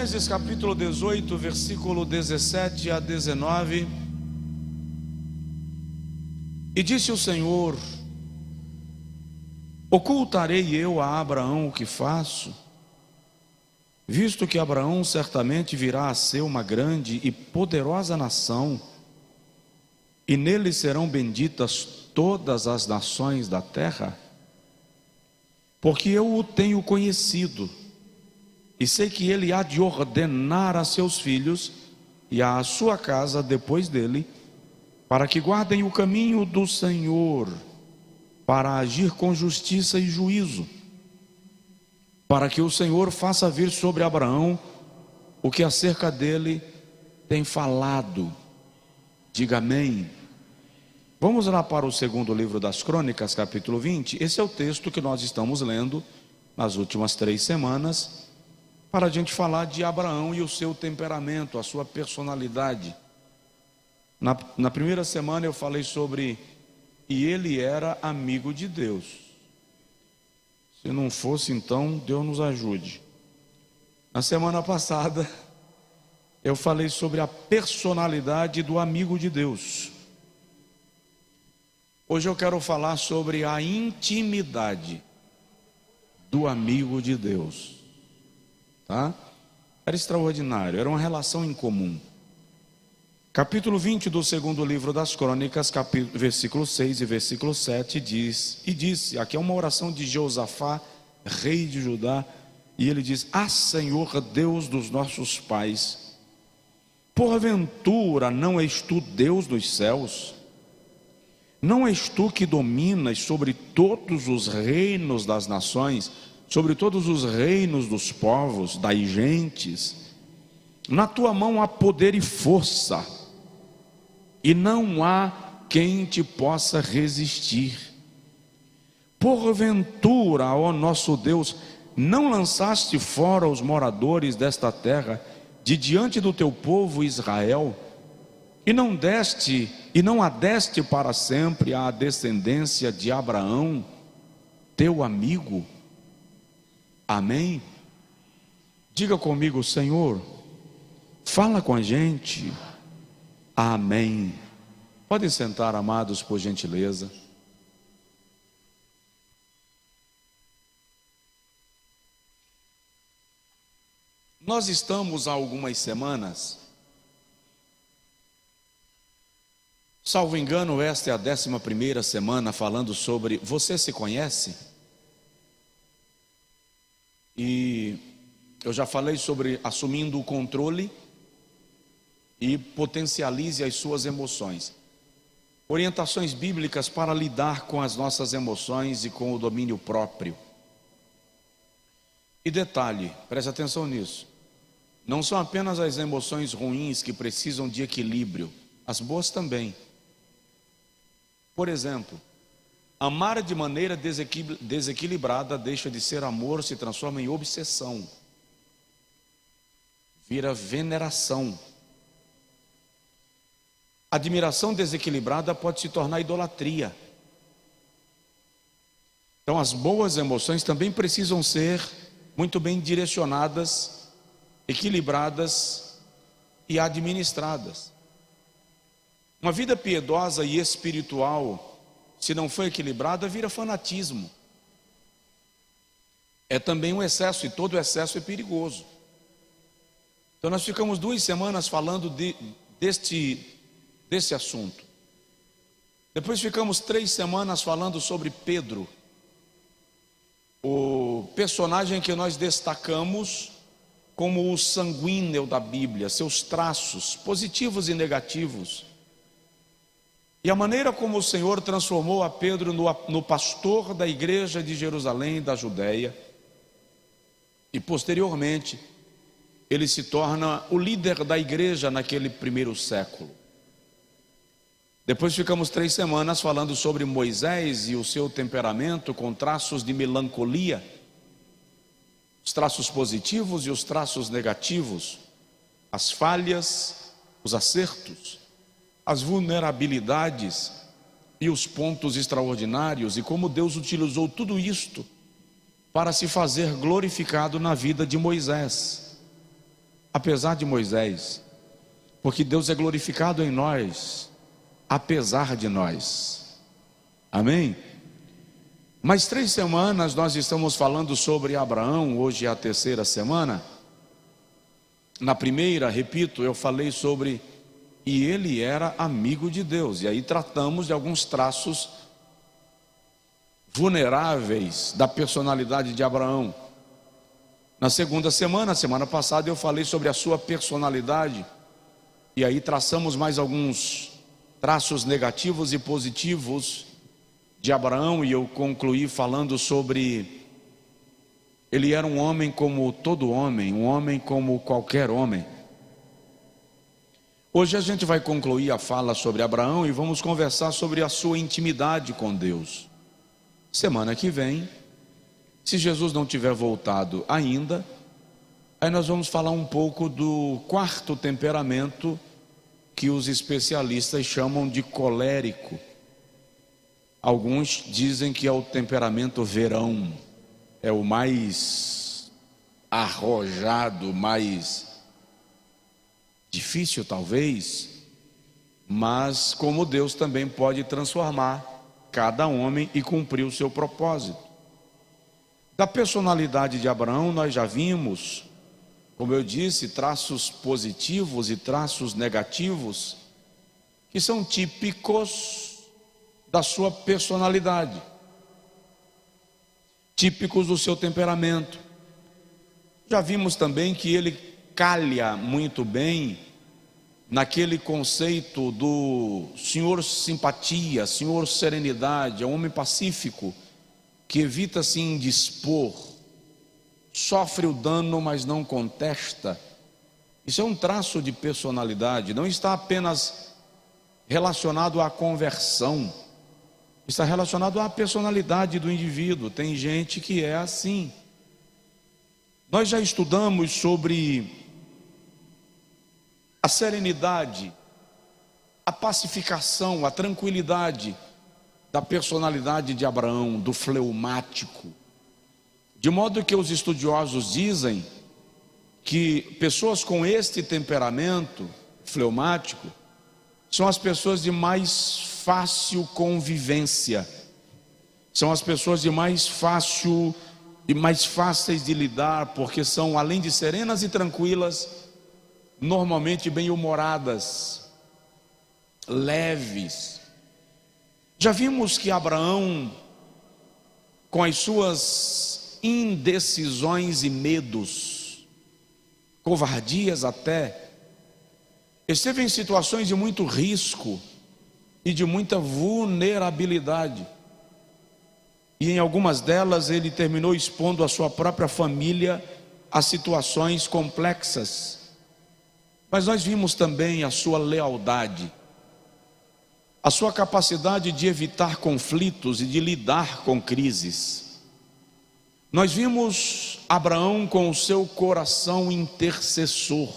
Gênesis capítulo 18, versículo 17 a 19. E disse o Senhor: ocultarei eu a Abraão o que faço, visto que Abraão certamente virá a ser uma grande e poderosa nação, e nele serão benditas todas as nações da terra? Porque eu o tenho conhecido, e sei que ele há de ordenar a seus filhos e à sua casa depois dele, para que guardem o caminho do Senhor, para agir com justiça e juízo, para que o Senhor faça vir sobre Abraão o que acerca dele tem falado. Diga amém. Vamos lá para o segundo livro das Crônicas, capítulo 20. Esse é o texto que nós estamos lendo nas últimas 3 semanas, para a gente falar de Abraão e o seu temperamento, a sua personalidade. Na primeira semana eu falei sobre e ele era amigo de Deus. Se não fosse, então Deus nos ajude. Na semana passada eu falei sobre a personalidade do amigo de Deus. Hoje eu quero falar sobre a intimidade do amigo de Deus. Tá? Era extraordinário, era uma relação em comum. Capítulo 20 do segundo livro das Crônicas, versículo 6 e versículo 7 diz: e disse, aqui é uma oração de Josafá, rei de Judá, e ele diz: ah, Senhor Deus dos nossos pais, porventura não és tu Deus dos céus? Não és tu que dominas sobre todos os reinos das nações, sobre todos os reinos dos povos, das gentes? Na tua mão há poder e força, e não há quem te possa resistir. Porventura, ó nosso Deus, não lançaste fora os moradores desta terra de diante do teu povo Israel, e não adeste para sempre à descendência de Abraão, teu amigo? Amém? Diga comigo: Senhor, fala com a gente. Amém. Podem sentar, amados, por gentileza. Nós estamos há algumas semanas, salvo engano, esta é a 11ª semana, falando sobre você se conhece? E eu já falei sobre assumindo o controle e potencialize as suas emoções. Orientações bíblicas para lidar com as nossas emoções e com o domínio próprio. E detalhe, preste atenção nisso. Não são apenas as emoções ruins que precisam de equilíbrio, as boas também. Por exemplo, amar de maneira desequilibrada deixa de ser amor, se transforma em obsessão, vira veneração. Admiração desequilibrada pode se tornar idolatria. Então as boas emoções também precisam ser muito bem direcionadas, equilibradas e administradas. Uma vida piedosa e espiritual, se não for equilibrada, vira fanatismo. É também um excesso, e todo excesso é perigoso. Então nós ficamos 2 semanas falando desse assunto. Depois ficamos 3 semanas falando sobre Pedro, o personagem que nós destacamos como o sanguíneo da Bíblia, seus traços positivos e negativos, e a maneira como o Senhor transformou a Pedro no pastor da igreja de Jerusalém, da Judéia, e posteriormente ele se torna o líder da igreja naquele primeiro século. Depois ficamos 3 semanas falando sobre Moisés e o seu temperamento com traços de melancolia, os traços positivos e os traços negativos, as falhas, os acertos, as vulnerabilidades e os pontos extraordinários, e como Deus utilizou tudo isto para se fazer glorificado na vida de Moisés. apesar de Moisés, porque Deus é glorificado em nós, apesar de nós. Amém? Mais 3 semanas nós estamos falando sobre Abraão, hoje é a 3ª semana. Na primeira, repito, eu falei sobre, e ele era amigo de Deus, e aí tratamos de alguns traços vulneráveis da personalidade de Abraão. Na segunda semana, semana passada, eu falei sobre a sua personalidade, e aí traçamos mais alguns traços negativos e positivos de Abraão, e eu concluí falando sobre ele era um homem como todo homem, um homem como qualquer homem. Hoje a gente vai concluir a fala sobre Abraão e vamos conversar sobre a sua intimidade com Deus. Semana que vem, se Jesus não tiver voltado ainda, aí nós vamos falar um pouco do 4º temperamento que os especialistas chamam de colérico. Alguns dizem que é o temperamento verão, é o mais arrojado, mais difícil talvez, mas como Deus também pode transformar cada homem e cumprir o seu propósito. Da personalidade de Abraão nós já vimos, como eu disse, traços positivos e traços negativos que são típicos da sua personalidade, típicos do seu temperamento. Já vimos também que ele calha muito bem naquele conceito do senhor simpatia, senhor serenidade, é um homem pacífico, que evita se indispor, sofre o dano, mas não contesta. Isso é um traço de personalidade, não está apenas relacionado à conversão, está relacionado à personalidade do indivíduo. Tem gente que é assim. Nós já estudamos sobre a serenidade, a pacificação, a tranquilidade da personalidade de Abraão, do fleumático. De modo que os estudiosos dizem que pessoas com este temperamento fleumático são as pessoas de mais fácil convivência, são as pessoas de mais fácil e mais fáceis de lidar, porque são, além de serenas e tranquilas, normalmente bem-humoradas, leves. Já vimos que Abraão, com as suas indecisões e medos, covardias até, esteve em situações de muito risco e de muita vulnerabilidade, e em algumas delas ele terminou expondo a sua própria família a situações complexas. Mas nós vimos também a sua lealdade, a sua capacidade de evitar conflitos e de lidar com crises. Nós vimos Abraão com o seu coração intercessor.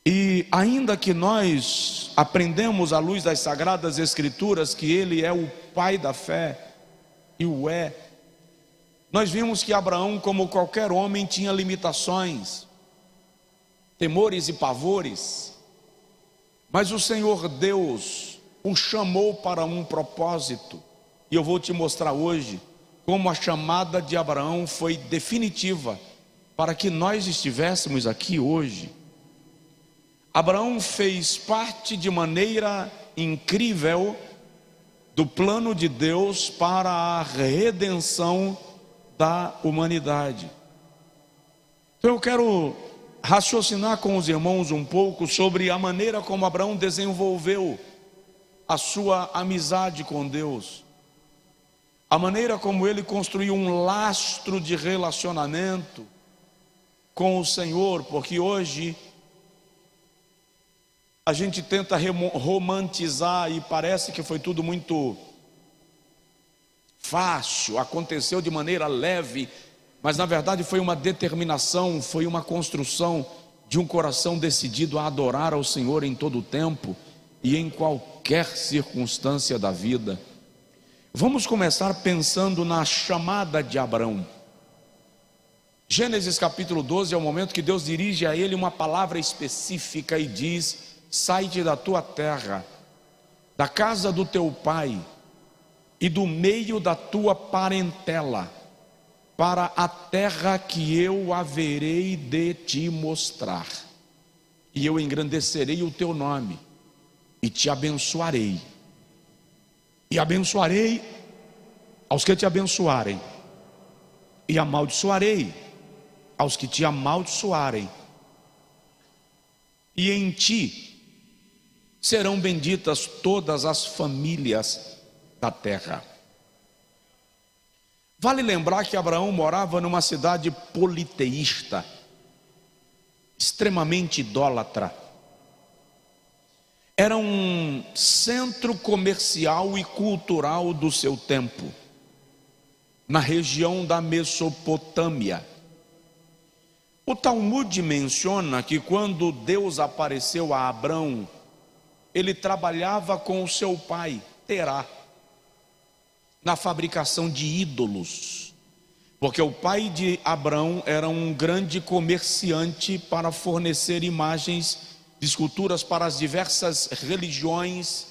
E ainda que nós aprendemos à luz das Sagradas Escrituras que ele é o pai da fé, e o é, nós vimos que Abraão, como qualquer homem, tinha limitações, temores e pavores, mas o Senhor Deus o chamou para um propósito, e eu vou te mostrar hoje como a chamada de Abraão foi definitiva para que nós estivéssemos aqui hoje. Abraão fez parte de maneira incrível do plano de Deus para a redenção da humanidade. Então eu quero raciocinar com os irmãos um pouco sobre a maneira como Abraão desenvolveu a sua amizade com Deus, a maneira como ele construiu um lastro de relacionamento com o Senhor, porque hoje a gente tenta romantizar e parece que foi tudo muito fácil, aconteceu de maneira leve, mas na verdade foi uma determinação, foi uma construção de um coração decidido a adorar ao Senhor em todo o tempo e em qualquer circunstância da vida. Vamos começar pensando na chamada de Abraão. Gênesis capítulo 12 é o momento que Deus dirige a ele uma palavra específica e diz: sai-te da tua terra, da casa do teu pai e do meio da tua parentela, para a terra que eu haverei de te mostrar. E eu engrandecerei o teu nome e te abençoarei. E abençoarei aos que te abençoarem, e amaldiçoarei aos que te amaldiçoarem. E em ti serão benditas todas as famílias da terra. Vale lembrar que Abraão morava numa cidade politeísta, extremamente idólatra. Era um centro comercial e cultural do seu tempo, na região da Mesopotâmia. O Talmud menciona que quando Deus apareceu a Abrão, ele trabalhava com o seu pai, Terá, na fabricação de ídolos, porque o pai de Abrão era um grande comerciante para fornecer imagens de esculturas para as diversas religiões,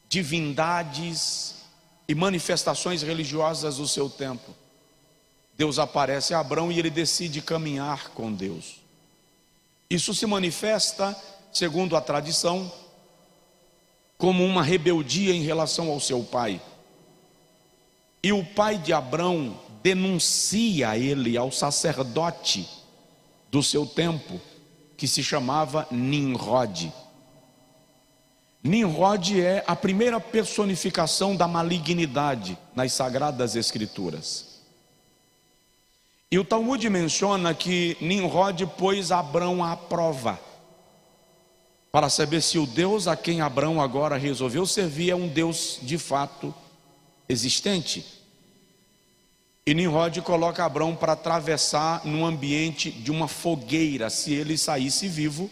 divindades e manifestações religiosas do seu tempo. Deus aparece a Abrão e ele decide caminhar com Deus. Isso se manifesta, segundo a tradição, como uma rebeldia em relação ao seu pai. E o pai de Abrão denuncia ele ao sacerdote do seu tempo, que se chamava Nimrod. Nimrod é a primeira personificação da malignidade nas Sagradas Escrituras. E o Talmud menciona que Nimrod pôs Abrão à prova, para saber se o Deus a quem Abrão agora resolveu servir é um Deus de fato existente. E Nimrod coloca Abrão para atravessar num ambiente de uma fogueira. Se ele saísse vivo,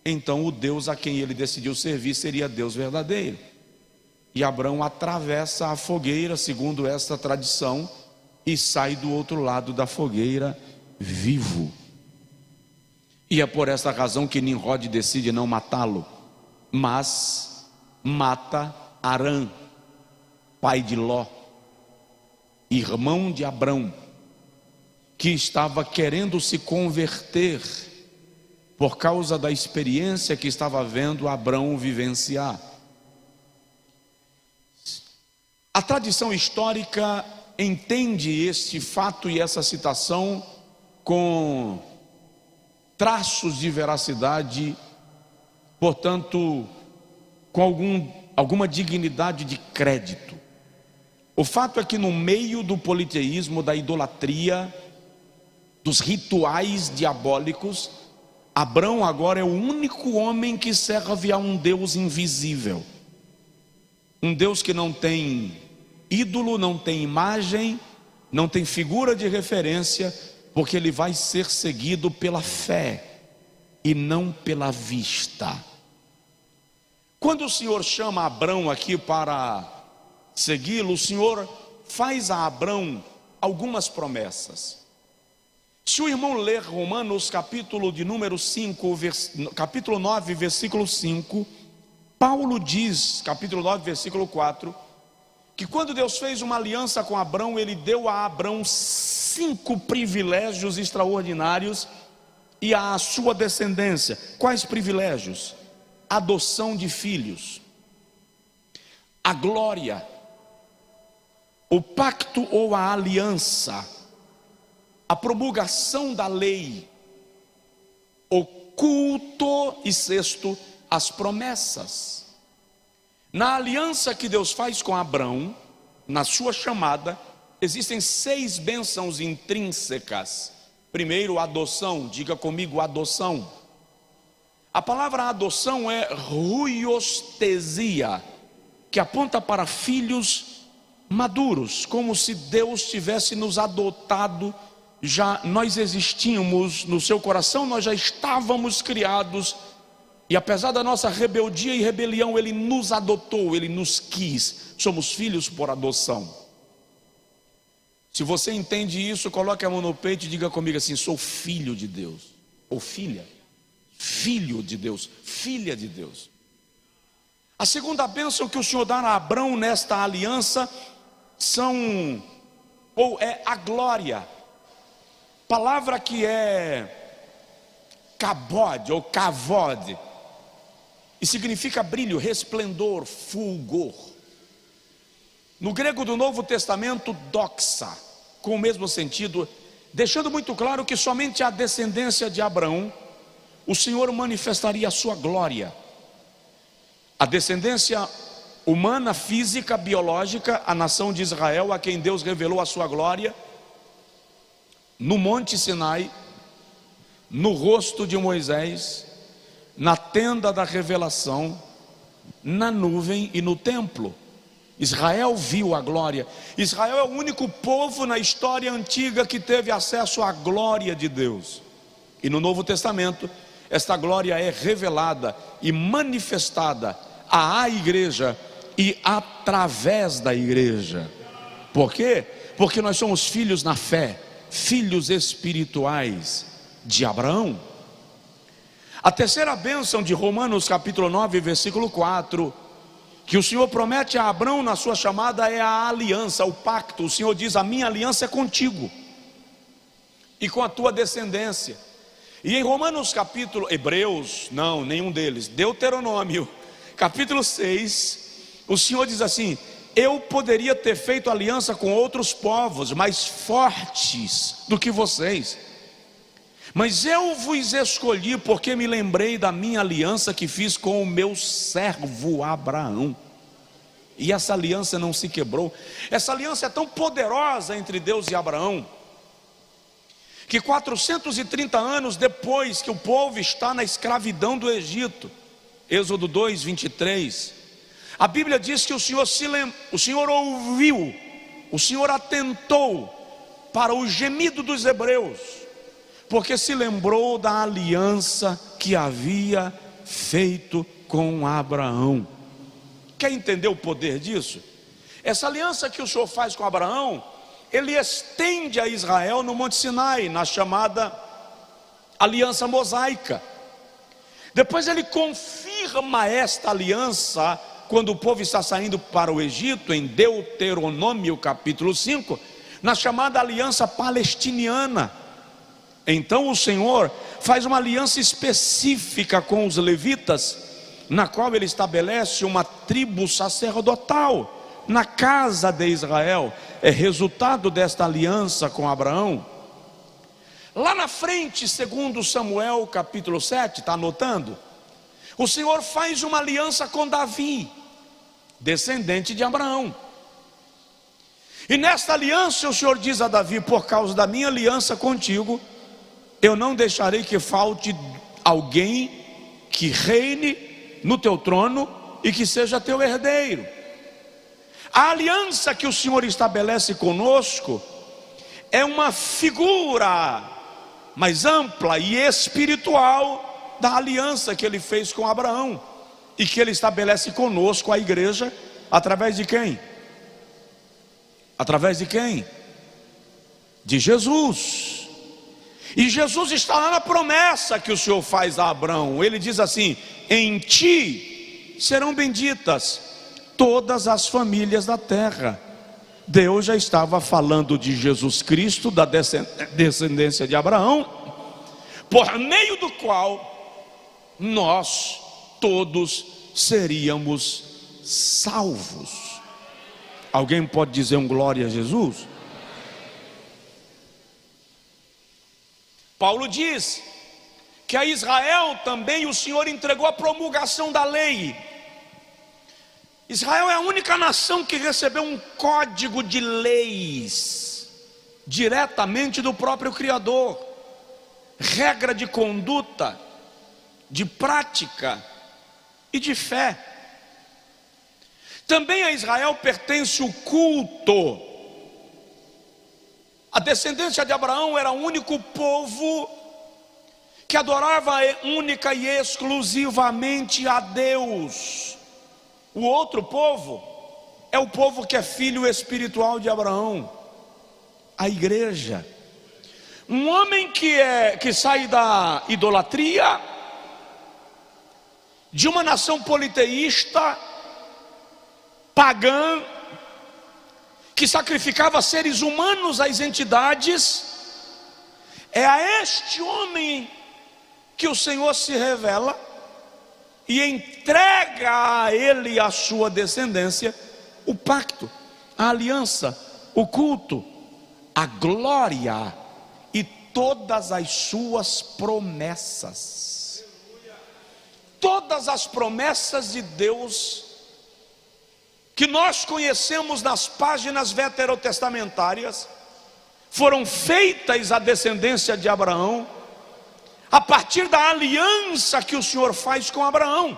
então o Deus a quem ele decidiu servir seria Deus verdadeiro. E Abrão atravessa a fogueira, segundo esta tradição, e sai do outro lado da fogueira vivo. E é por esta razão que Nimrod decide não matá-lo, mas mata Arã, pai de Ló, irmão de Abrão, que estava querendo se converter por causa da experiência que estava vendo Abrão vivenciar. A tradição histórica entende este fato e essa citação com traços de veracidade, portanto, com alguma dignidade de crédito. O fato é que no meio do politeísmo, da idolatria, dos rituais diabólicos, Abrão agora é o único homem que serve a um Deus invisível, um Deus que não tem ídolo, não tem imagem, não tem figura de referência, porque ele vai ser seguido pela fé e não pela vista. Quando o Senhor chama Abrão aqui para segui-lo, o Senhor faz a Abrão algumas promessas. Se o irmão ler Romanos capítulo de número 5, capítulo 9, versículo 5, Paulo diz, capítulo 9, versículo 4, que quando Deus fez uma aliança com Abrão, ele deu a Abrão 5 privilégios extraordinários e à sua descendência. Quais privilégios? Adoção de filhos, a glória, o pacto ou a aliança, a promulgação da lei, o culto e sexto, as promessas. Na aliança que Deus faz com Abrão, na sua chamada, existem 6 bênçãos intrínsecas. Primeiro, adoção. Diga comigo, adoção. A palavra adoção é ruiostesia, que aponta para filhos maduros, como se Deus tivesse nos adotado. Já nós existíamos no seu coração, nós já estávamos criados, e apesar da nossa rebeldia e rebelião, ele nos adotou, ele nos quis. Somos filhos por adoção. Se você entende isso, coloque a mão no peito e diga comigo assim: sou filho de Deus, ou filha, filho de Deus, filha de Deus. A segunda bênção que o Senhor dá a Abrão nesta aliança é a glória, palavra que é kabod ou kavod, e significa brilho, resplendor, fulgor. No grego do Novo Testamento, doxa, com o mesmo sentido, deixando muito claro que somente a descendência de Abraão o Senhor manifestaria a sua glória. A descendência humana, física, biológica, a nação de Israel, a quem Deus revelou a sua glória no Monte Sinai, no rosto de Moisés, na tenda da revelação, na nuvem e no templo. Israel viu a glória. Israel é o único povo na história antiga que teve acesso à glória de Deus. E no Novo Testamento, esta glória é revelada e manifestada à igreja e através da igreja. Por quê? Porque nós somos filhos na fé, filhos espirituais de Abraão. A terceira bênção de Romanos capítulo 9, versículo 4, que o Senhor promete a Abraão na sua chamada, é a aliança, o pacto. O Senhor diz: a minha aliança é contigo e com a tua descendência. E em Romanos capítulo, Hebreus, não, nenhum deles, Deuteronômio capítulo 6, o Senhor diz assim: eu poderia ter feito aliança com outros povos mais fortes do que vocês, mas eu vos escolhi porque me lembrei da minha aliança que fiz com o meu servo Abraão. E essa aliança não se quebrou. Essa aliança é tão poderosa entre Deus e Abraão, que 430 anos depois que o povo está na escravidão do Egito, Êxodo 2, 23, a Bíblia diz que o Senhor ouviu, o Senhor atentou para o gemido dos hebreus, porque se lembrou da aliança que havia feito com Abraão. Quer entender o poder disso? Essa aliança que o Senhor faz com Abraão, Ele estende a Israel no Monte Sinai, na chamada aliança mosaica. Depois Ele confirma esta aliança quando o povo está saindo para o Egito, em Deuteronômio capítulo 5, na chamada aliança palestiniana. Então o Senhor faz uma aliança específica com os levitas, na qual Ele estabelece uma tribo sacerdotal na casa de Israel. É resultado desta aliança com Abraão. Lá na frente, segundo Samuel capítulo 7, está anotando? O Senhor faz uma aliança com Davi, descendente de Abraão. E nesta aliança o Senhor diz a Davi: por causa da minha aliança contigo, eu não deixarei que falte alguém que reine no teu trono e que seja teu herdeiro. A aliança que o Senhor estabelece conosco é uma figura mais ampla e espiritual da aliança que Ele fez com Abraão e que Ele estabelece conosco, a igreja, através de quem? Através de quem? De Jesus. E Jesus está lá na promessa que o Senhor faz a Abraão. Ele diz assim: em ti serão benditas todas as famílias da terra. Deus já estava falando de Jesus Cristo, da descendência de Abraão, por meio do qual nós todos seríamos salvos. Alguém pode dizer um glória a Jesus? Paulo diz que a Israel também o Senhor entregou a promulgação da lei. Israel é a única nação que recebeu um código de leis diretamente do próprio Criador, regra de conduta, de prática e de fé. Também a Israel pertence o culto. A descendência de Abraão era o único povo que adorava única e exclusivamente a Deus. O outro povo é o povo que é filho espiritual de Abraão. a igreja. Um homem que sai da idolatria, de uma nação politeísta, pagã, que sacrificava seres humanos às entidades. É a este homem que o Senhor se revela e entrega a ele e a sua descendência o pacto, a aliança, o culto, a glória e todas as suas promessas. Todas as promessas de Deus que nós conhecemos nas páginas veterotestamentárias foram feitas à descendência de Abraão a partir da aliança que o Senhor faz com Abraão.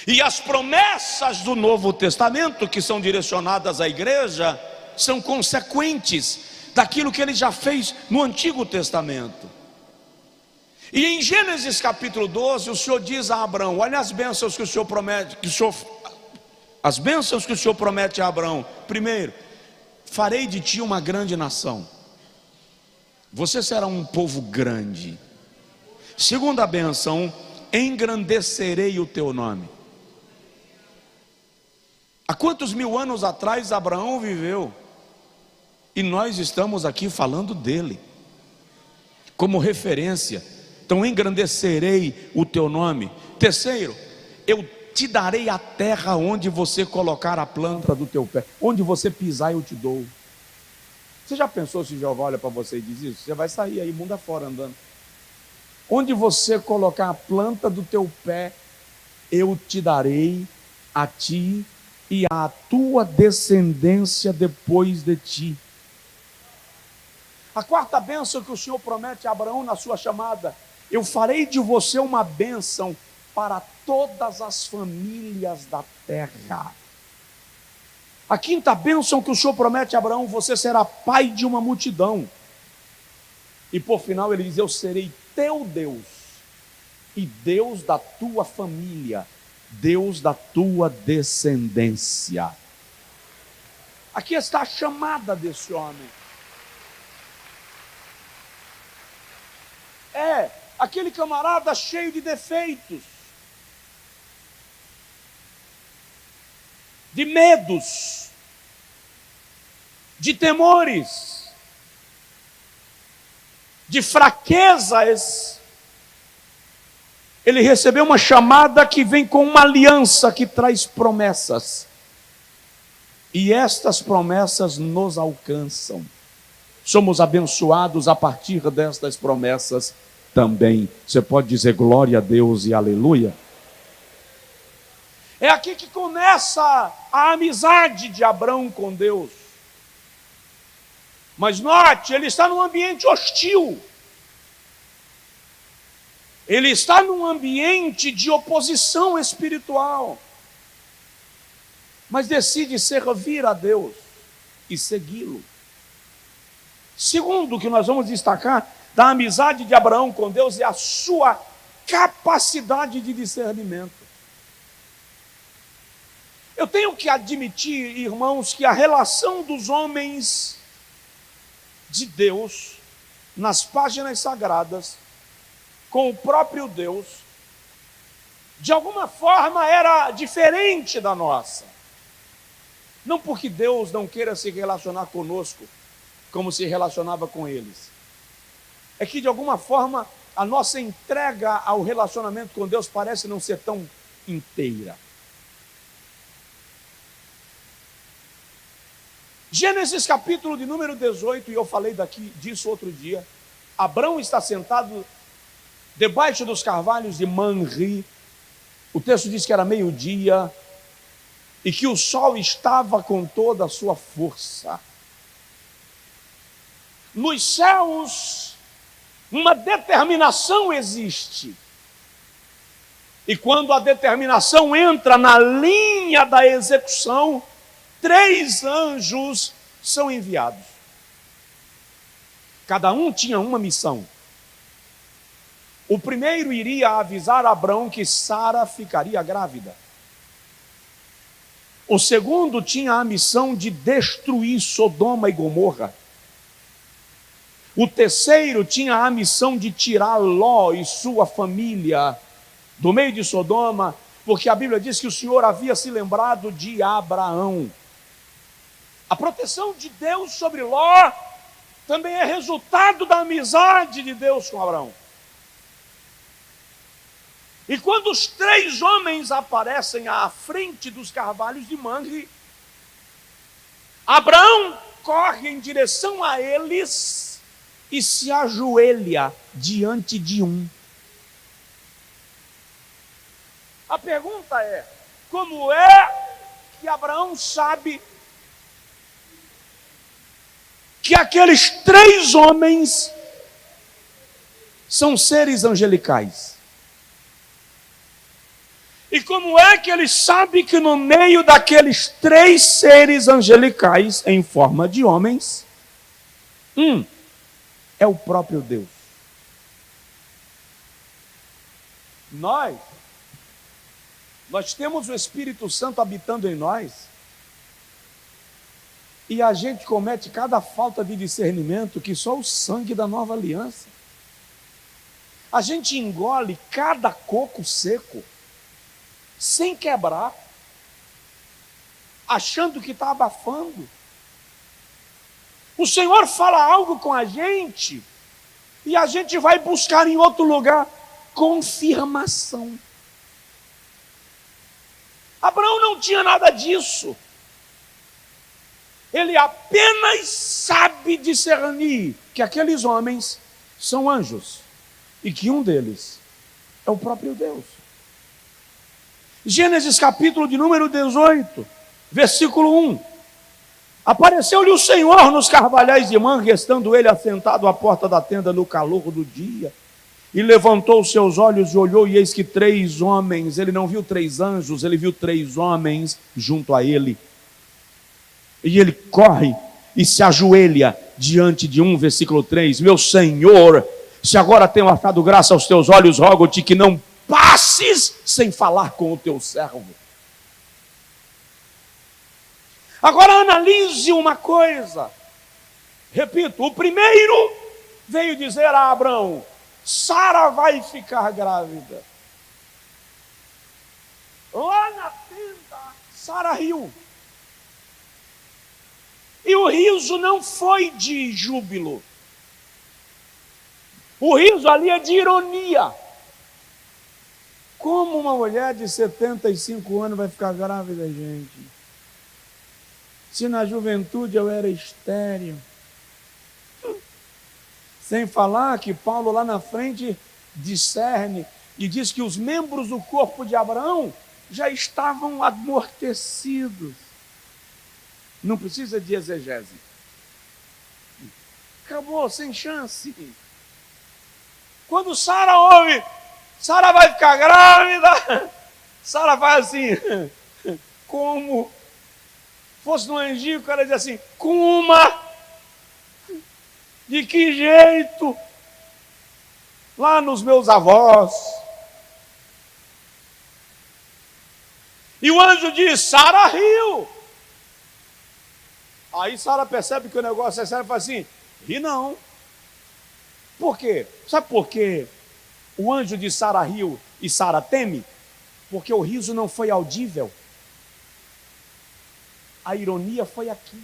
E as promessas do Novo Testamento, que são direcionadas à igreja, são consequentes daquilo que ele já fez no Antigo Testamento. E em Gênesis capítulo 12, o Senhor diz a Abraão: olha as bênçãos que o Senhor promete, as bênçãos que o Senhor promete a Abraão. Primeiro, farei de ti uma grande nação, você será um povo grande. Segunda bênção, engrandecerei o teu nome. Há quantos mil anos atrás Abraão viveu? E nós estamos aqui falando dele como referência. Então engrandecerei o teu nome. Terceiro, eu te darei a terra onde você colocar a planta do teu pé. Onde você pisar eu te dou. Você já pensou se Jeová olha para você e diz isso? Você vai sair aí mundo afora andando. Onde você colocar a planta do teu pé, eu te darei a ti e à tua descendência depois de ti. A quarta bênção que o Senhor promete a Abraão na sua chamada: eu farei de você uma bênção para todas as famílias da terra. A quinta bênção que o Senhor promete a Abraão: você será pai de uma multidão. E por final ele diz: eu serei teu Deus e Deus da tua família, Deus da tua descendência. Aqui está a chamada desse homem. É aquele camarada cheio de defeitos, de medos, de temores, de fraquezas. Ele recebeu uma chamada que vem com uma aliança que traz promessas. E estas promessas nos alcançam. Somos abençoados a partir destas promessas também. Você pode dizer glória a Deus e aleluia? É aqui que começa a amizade de Abraão com Deus. Mas note, ele está num ambiente hostil. Ele está num ambiente de oposição espiritual. Mas decide servir a Deus e segui-lo. Segundo, que nós vamos destacar da amizade de Abraão com Deus é a sua capacidade de discernimento. Eu tenho que admitir, irmãos, que a relação dos homens de Deus nas páginas sagradas com o próprio Deus, de alguma forma era diferente da nossa. Não porque Deus não queira se relacionar conosco como se relacionava com eles. É que de alguma forma a nossa entrega ao relacionamento com Deus parece não ser tão inteira. Gênesis capítulo de número 18, e eu falei disso outro dia. Abrão está sentado debaixo dos carvalhos de Manri. O texto diz que era meio-dia e que o sol estava com toda a sua força. Nos céus, uma determinação existe. E quando a determinação entra na linha da execução, 3 anjos são enviados. Cada um tinha uma missão. O primeiro iria avisar Abrão que Sara ficaria grávida. O segundo tinha a missão de destruir Sodoma e Gomorra. O terceiro tinha a missão de tirar Ló e sua família do meio de Sodoma, porque a Bíblia diz que o Senhor havia se lembrado de Abraão. A proteção de Deus sobre Ló também é resultado da amizade de Deus com Abraão. E quando os 3 homens aparecem à frente dos carvalhos de Mamre, Abraão corre em direção a eles e se ajoelha diante de um. A pergunta é: como é que Abraão sabe que aqueles 3 homens são seres angelicais? E como é que ele sabe que no meio daqueles 3 seres angelicais, em forma de homens, é o próprio Deus? Nós temos o Espírito Santo habitando em nós, e a gente comete cada falta de discernimento que só o sangue da nova aliança. A gente engole cada coco seco, sem quebrar, achando que está abafando. O Senhor fala algo com a gente, e a gente vai buscar em outro lugar confirmação. Abraão não tinha nada disso. Ele apenas sabe discernir que aqueles homens são anjos, e que um deles é o próprio Deus. Gênesis capítulo de número 18, versículo 1. Apareceu-lhe o Senhor nos carvalhais de Mamre, estando ele assentado à porta da tenda no calor do dia. E levantou os seus olhos e olhou, e eis que 3 homens, ele não viu 3 anjos, ele viu 3 homens junto a ele. E ele corre e se ajoelha diante de um, versículo 3. Meu Senhor, se agora tenho achado graça aos teus olhos, rogo-te que não passes sem falar com o teu servo. Agora analise uma coisa. Repito, o primeiro veio dizer a Abraão: Sara vai ficar grávida. Lá na tenda, Sara riu. E o riso não foi de júbilo. O riso ali é de ironia. Como uma mulher de 75 anos vai ficar grávida, gente? Se na juventude eu era estéril. Sem falar que Paulo lá na frente discerne e diz que os membros do corpo de Abraão já estavam amortecidos. Não precisa de exegese. Acabou, sem chance. Quando Sara ouve, Sara vai ficar grávida, Sara faz assim, como fosse no anjinho, o cara diz assim: como? De que jeito? Lá nos meus avós. E o anjo diz: Sara riu. Aí Sara percebe que o negócio é sério e fala assim: ri não. Por quê? Sabe por quê o anjo de Sara riu e Sara teme? Porque o riso não foi audível. A ironia foi aqui.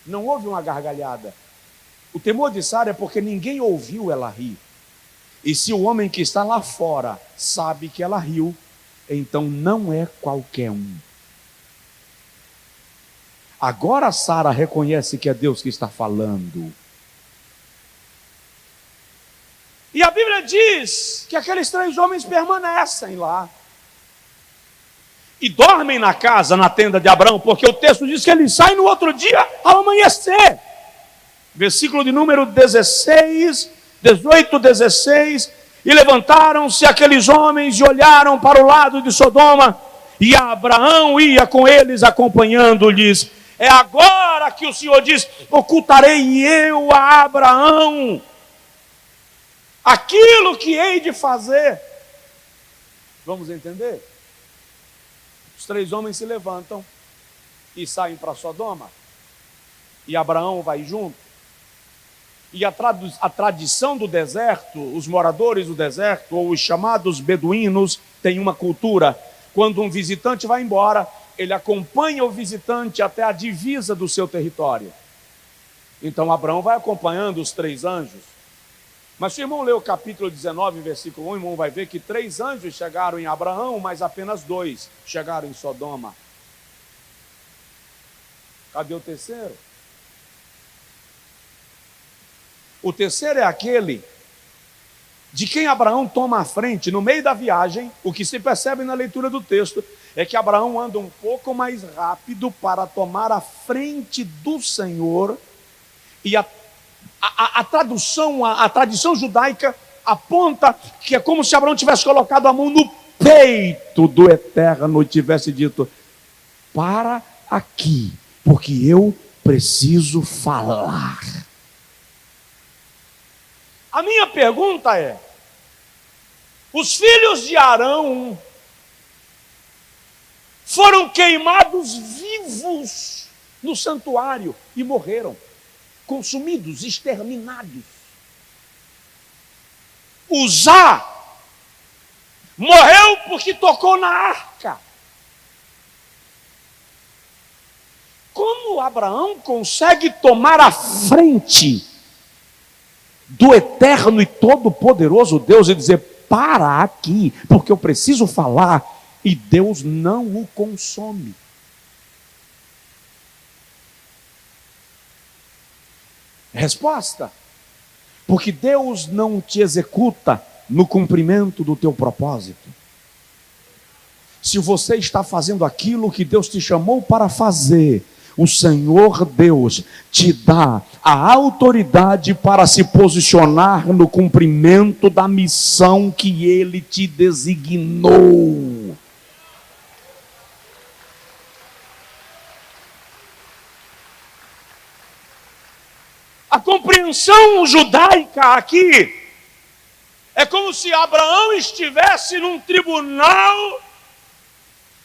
Não houve uma gargalhada. O temor de Sara é porque ninguém ouviu ela rir. E se o homem que está lá fora sabe que ela riu, então não é qualquer um. Agora Sara reconhece que é Deus que está falando. E a Bíblia diz que aqueles 3 homens permanecem lá. E dormem na casa, na tenda de Abraão, porque o texto diz que eles saem no outro dia ao amanhecer. Versículo de número 16, 18, 16. E levantaram-se aqueles homens e olharam para o lado de Sodoma, e Abraão ia com eles acompanhando-lhes. É agora que o Senhor diz: ocultarei eu a Abraão aquilo que hei de fazer. Vamos entender? Os 3 homens se levantam e saem para Sodoma. E Abraão vai junto. E a tradição do deserto, os moradores do deserto, ou os chamados beduínos, têm uma cultura. Quando um visitante vai embora, ele acompanha o visitante até a divisa do seu território. Então Abraão vai acompanhando os 3 anjos. Mas se o irmão ler o capítulo 19, versículo 1, o irmão vai ver que 3 anjos chegaram em Abraão, mas apenas 2 chegaram em Sodoma. Cadê o terceiro? O terceiro é aquele de quem Abraão toma a frente no meio da viagem. O que se percebe na leitura do texto é que Abraão anda um pouco mais rápido para tomar a frente do Senhor. E a tradição judaica aponta que é como se Abraão tivesse colocado a mão no peito do Eterno e tivesse dito: para aqui, porque eu preciso falar. A minha pergunta é: os filhos de Arão foram queimados vivos no santuário e morreram, consumidos, exterminados. Uzá morreu porque tocou na arca. Como Abraão consegue tomar a frente do eterno e todo-poderoso Deus e dizer: para aqui, porque eu preciso falar, e Deus não o consome? Resposta: porque Deus não te executa no cumprimento do teu propósito. Se você está fazendo aquilo que Deus te chamou para fazer, o Senhor Deus te dá a autoridade para se posicionar no cumprimento da missão que Ele te designou. A compreensão judaica aqui é como se Abraão estivesse num tribunal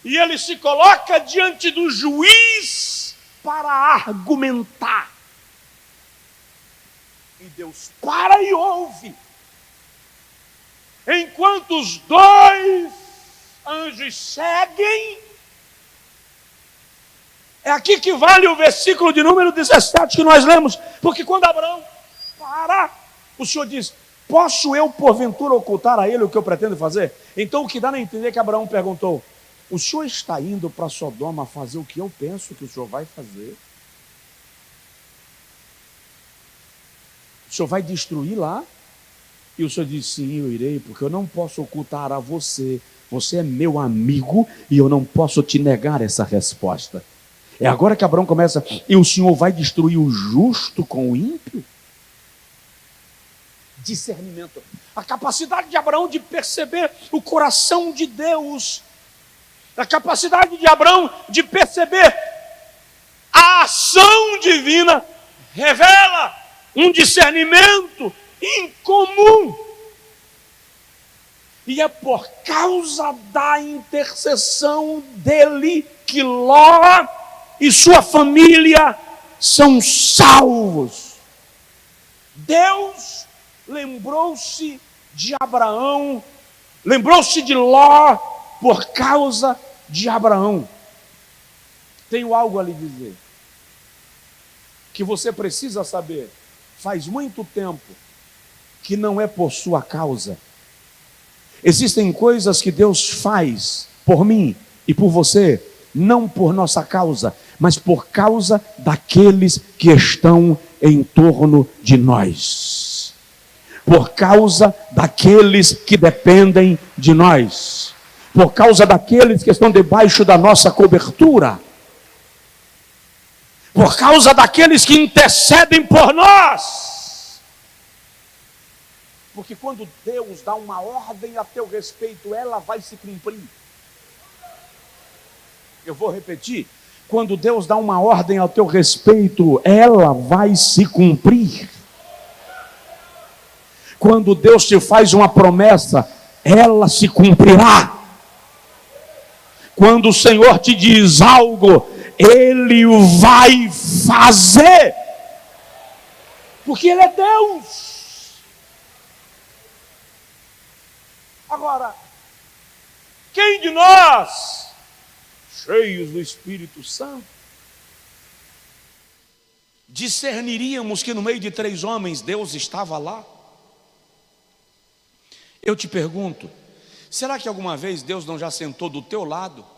e ele se coloca diante do juiz para argumentar. E Deus para e ouve. Enquanto os 2 anjos seguem. É aqui que vale o versículo de número 17 que nós lemos. Porque quando Abraão para, o Senhor diz: posso eu porventura ocultar a ele o que eu pretendo fazer? Então o que dá a entender é que Abraão perguntou: o senhor está indo para Sodoma fazer o que eu penso que o senhor vai fazer? O senhor vai destruir lá? E o senhor disse: sim, eu irei, porque eu não posso ocultar a você. Você é meu amigo e eu não posso te negar essa resposta. É agora que Abraão começa: e o senhor vai destruir o justo com o ímpio? Discernimento. A capacidade de Abraão de perceber o coração de Deus. A capacidade de Abraão de perceber a ação divina revela um discernimento incomum. E é por causa da intercessão dele que Ló e sua família são salvos. Deus lembrou-se de Abraão, lembrou-se de Ló por causa de Abraão. Tenho algo a lhe dizer, que você precisa saber. Faz muito tempo que não é por sua causa. Existem coisas que Deus faz por mim e por você, não por nossa causa, mas por causa daqueles que estão em torno de nós. Por causa daqueles que dependem de nós. Por causa daqueles que estão debaixo da nossa cobertura. Por causa daqueles que intercedem por nós. Porque quando Deus dá uma ordem a teu respeito, ela vai se cumprir. Eu vou repetir. Quando Deus dá uma ordem ao teu respeito, ela vai se cumprir. Quando Deus te faz uma promessa, ela se cumprirá. quando o Senhor te diz algo, Ele vai fazer, porque Ele é Deus. Agora, quem de nós, cheios do Espírito Santo, discerniríamos que no meio de 3 homens Deus estava lá? Eu te pergunto, será que alguma vez Deus não já sentou do teu lado,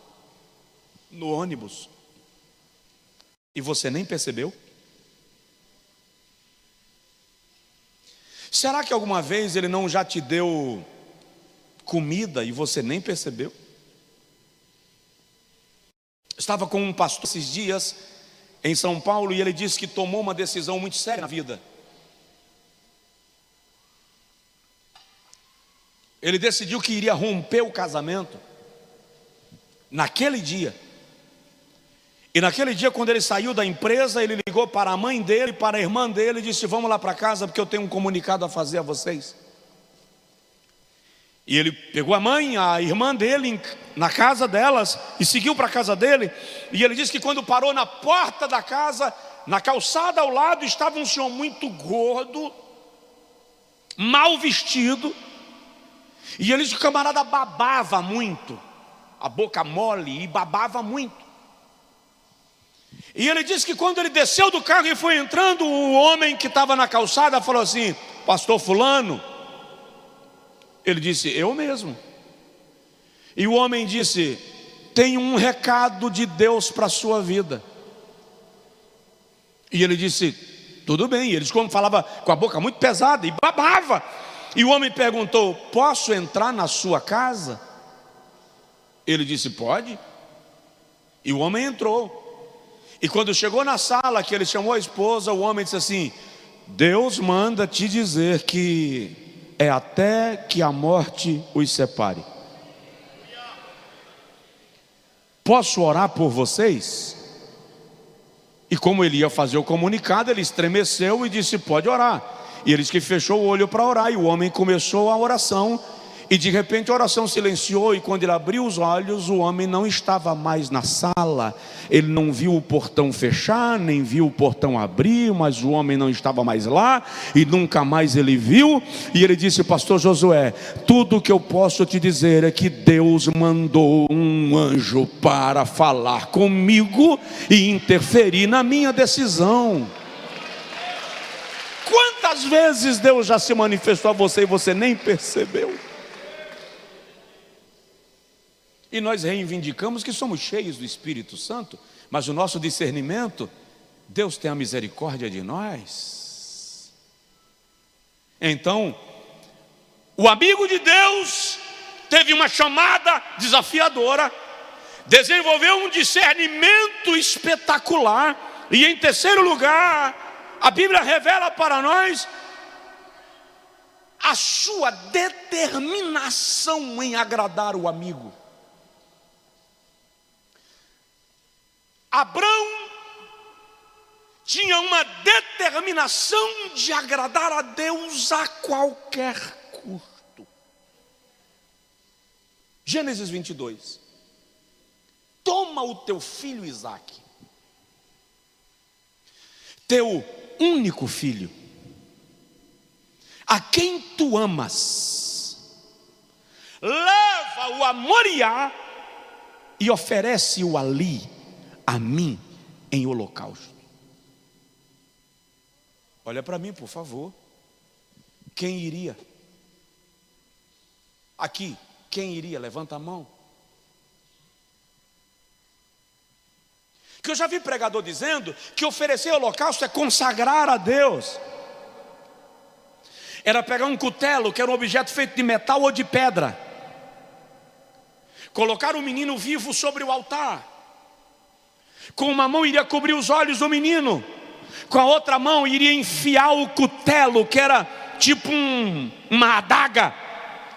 no ônibus, e você nem percebeu? Será que alguma vez Ele não já te deu comida e você nem percebeu? Estava com um pastor esses dias em São Paulo e ele disse que tomou uma decisão muito séria na vida. Ele decidiu que iria romper o casamento naquele dia. E naquele dia, quando ele saiu da empresa, ele ligou para a mãe dele, para a irmã dele, e disse: vamos lá para casa porque eu tenho um comunicado a fazer a vocês. E ele pegou a mãe, a irmã dele, na casa delas, e seguiu para a casa dele. E ele disse que quando parou na porta da casa, na calçada ao lado, estava um senhor muito gordo, mal vestido. E ele disse que o camarada babava muito, a boca mole, e babava muito. E ele disse que quando ele desceu do carro e foi entrando, o homem que estava na calçada falou assim: pastor fulano. Ele disse: eu mesmo. E o homem disse: tenho um recado de Deus para a sua vida. E ele disse: tudo bem. Ele como falava com a boca muito pesada e babava. E o homem perguntou: posso entrar na sua casa? Ele disse: pode. E o homem entrou. E quando chegou na sala, que ele chamou a esposa, o homem disse assim: Deus manda te dizer que é até que a morte os separe. Posso orar por vocês? E como ele ia fazer o comunicado, ele estremeceu e disse: pode orar. E ele disse que fechou o olho para orar, e o homem começou a oração. E de repente a oração silenciou, e quando ele abriu os olhos, o homem não estava mais na sala. Ele não viu o portão fechar, nem viu o portão abrir, mas o homem não estava mais lá, e nunca mais ele viu. E ele disse: pastor Josué, tudo que eu posso te dizer é que Deus mandou um anjo para falar comigo e interferir na minha decisão. Quantas vezes Deus já se manifestou a você e você nem percebeu? E nós reivindicamos que somos cheios do Espírito Santo, mas o nosso discernimento, Deus tem a misericórdia de nós. Então, o amigo de Deus teve uma chamada desafiadora, desenvolveu um discernimento espetacular, e em terceiro lugar, a Bíblia revela para nós a sua determinação em agradar o amigo. Abrão tinha uma determinação de agradar a Deus a qualquer custo. Gênesis 22. Toma o teu filho Isaque, teu único filho, a quem tu amas, leva-o a Moriá e oferece-o ali a mim em holocausto. Olha para mim, por favor. Quem iria? Aqui, quem iria? Levanta a mão. Que eu já vi pregador dizendo que oferecer holocausto é consagrar a Deus. Era pegar um cutelo, que era um objeto feito de metal ou de pedra, colocar o menino vivo sobre o altar. Com uma mão iria cobrir os olhos do menino, com a outra mão iria enfiar o cutelo, que era tipo uma adaga,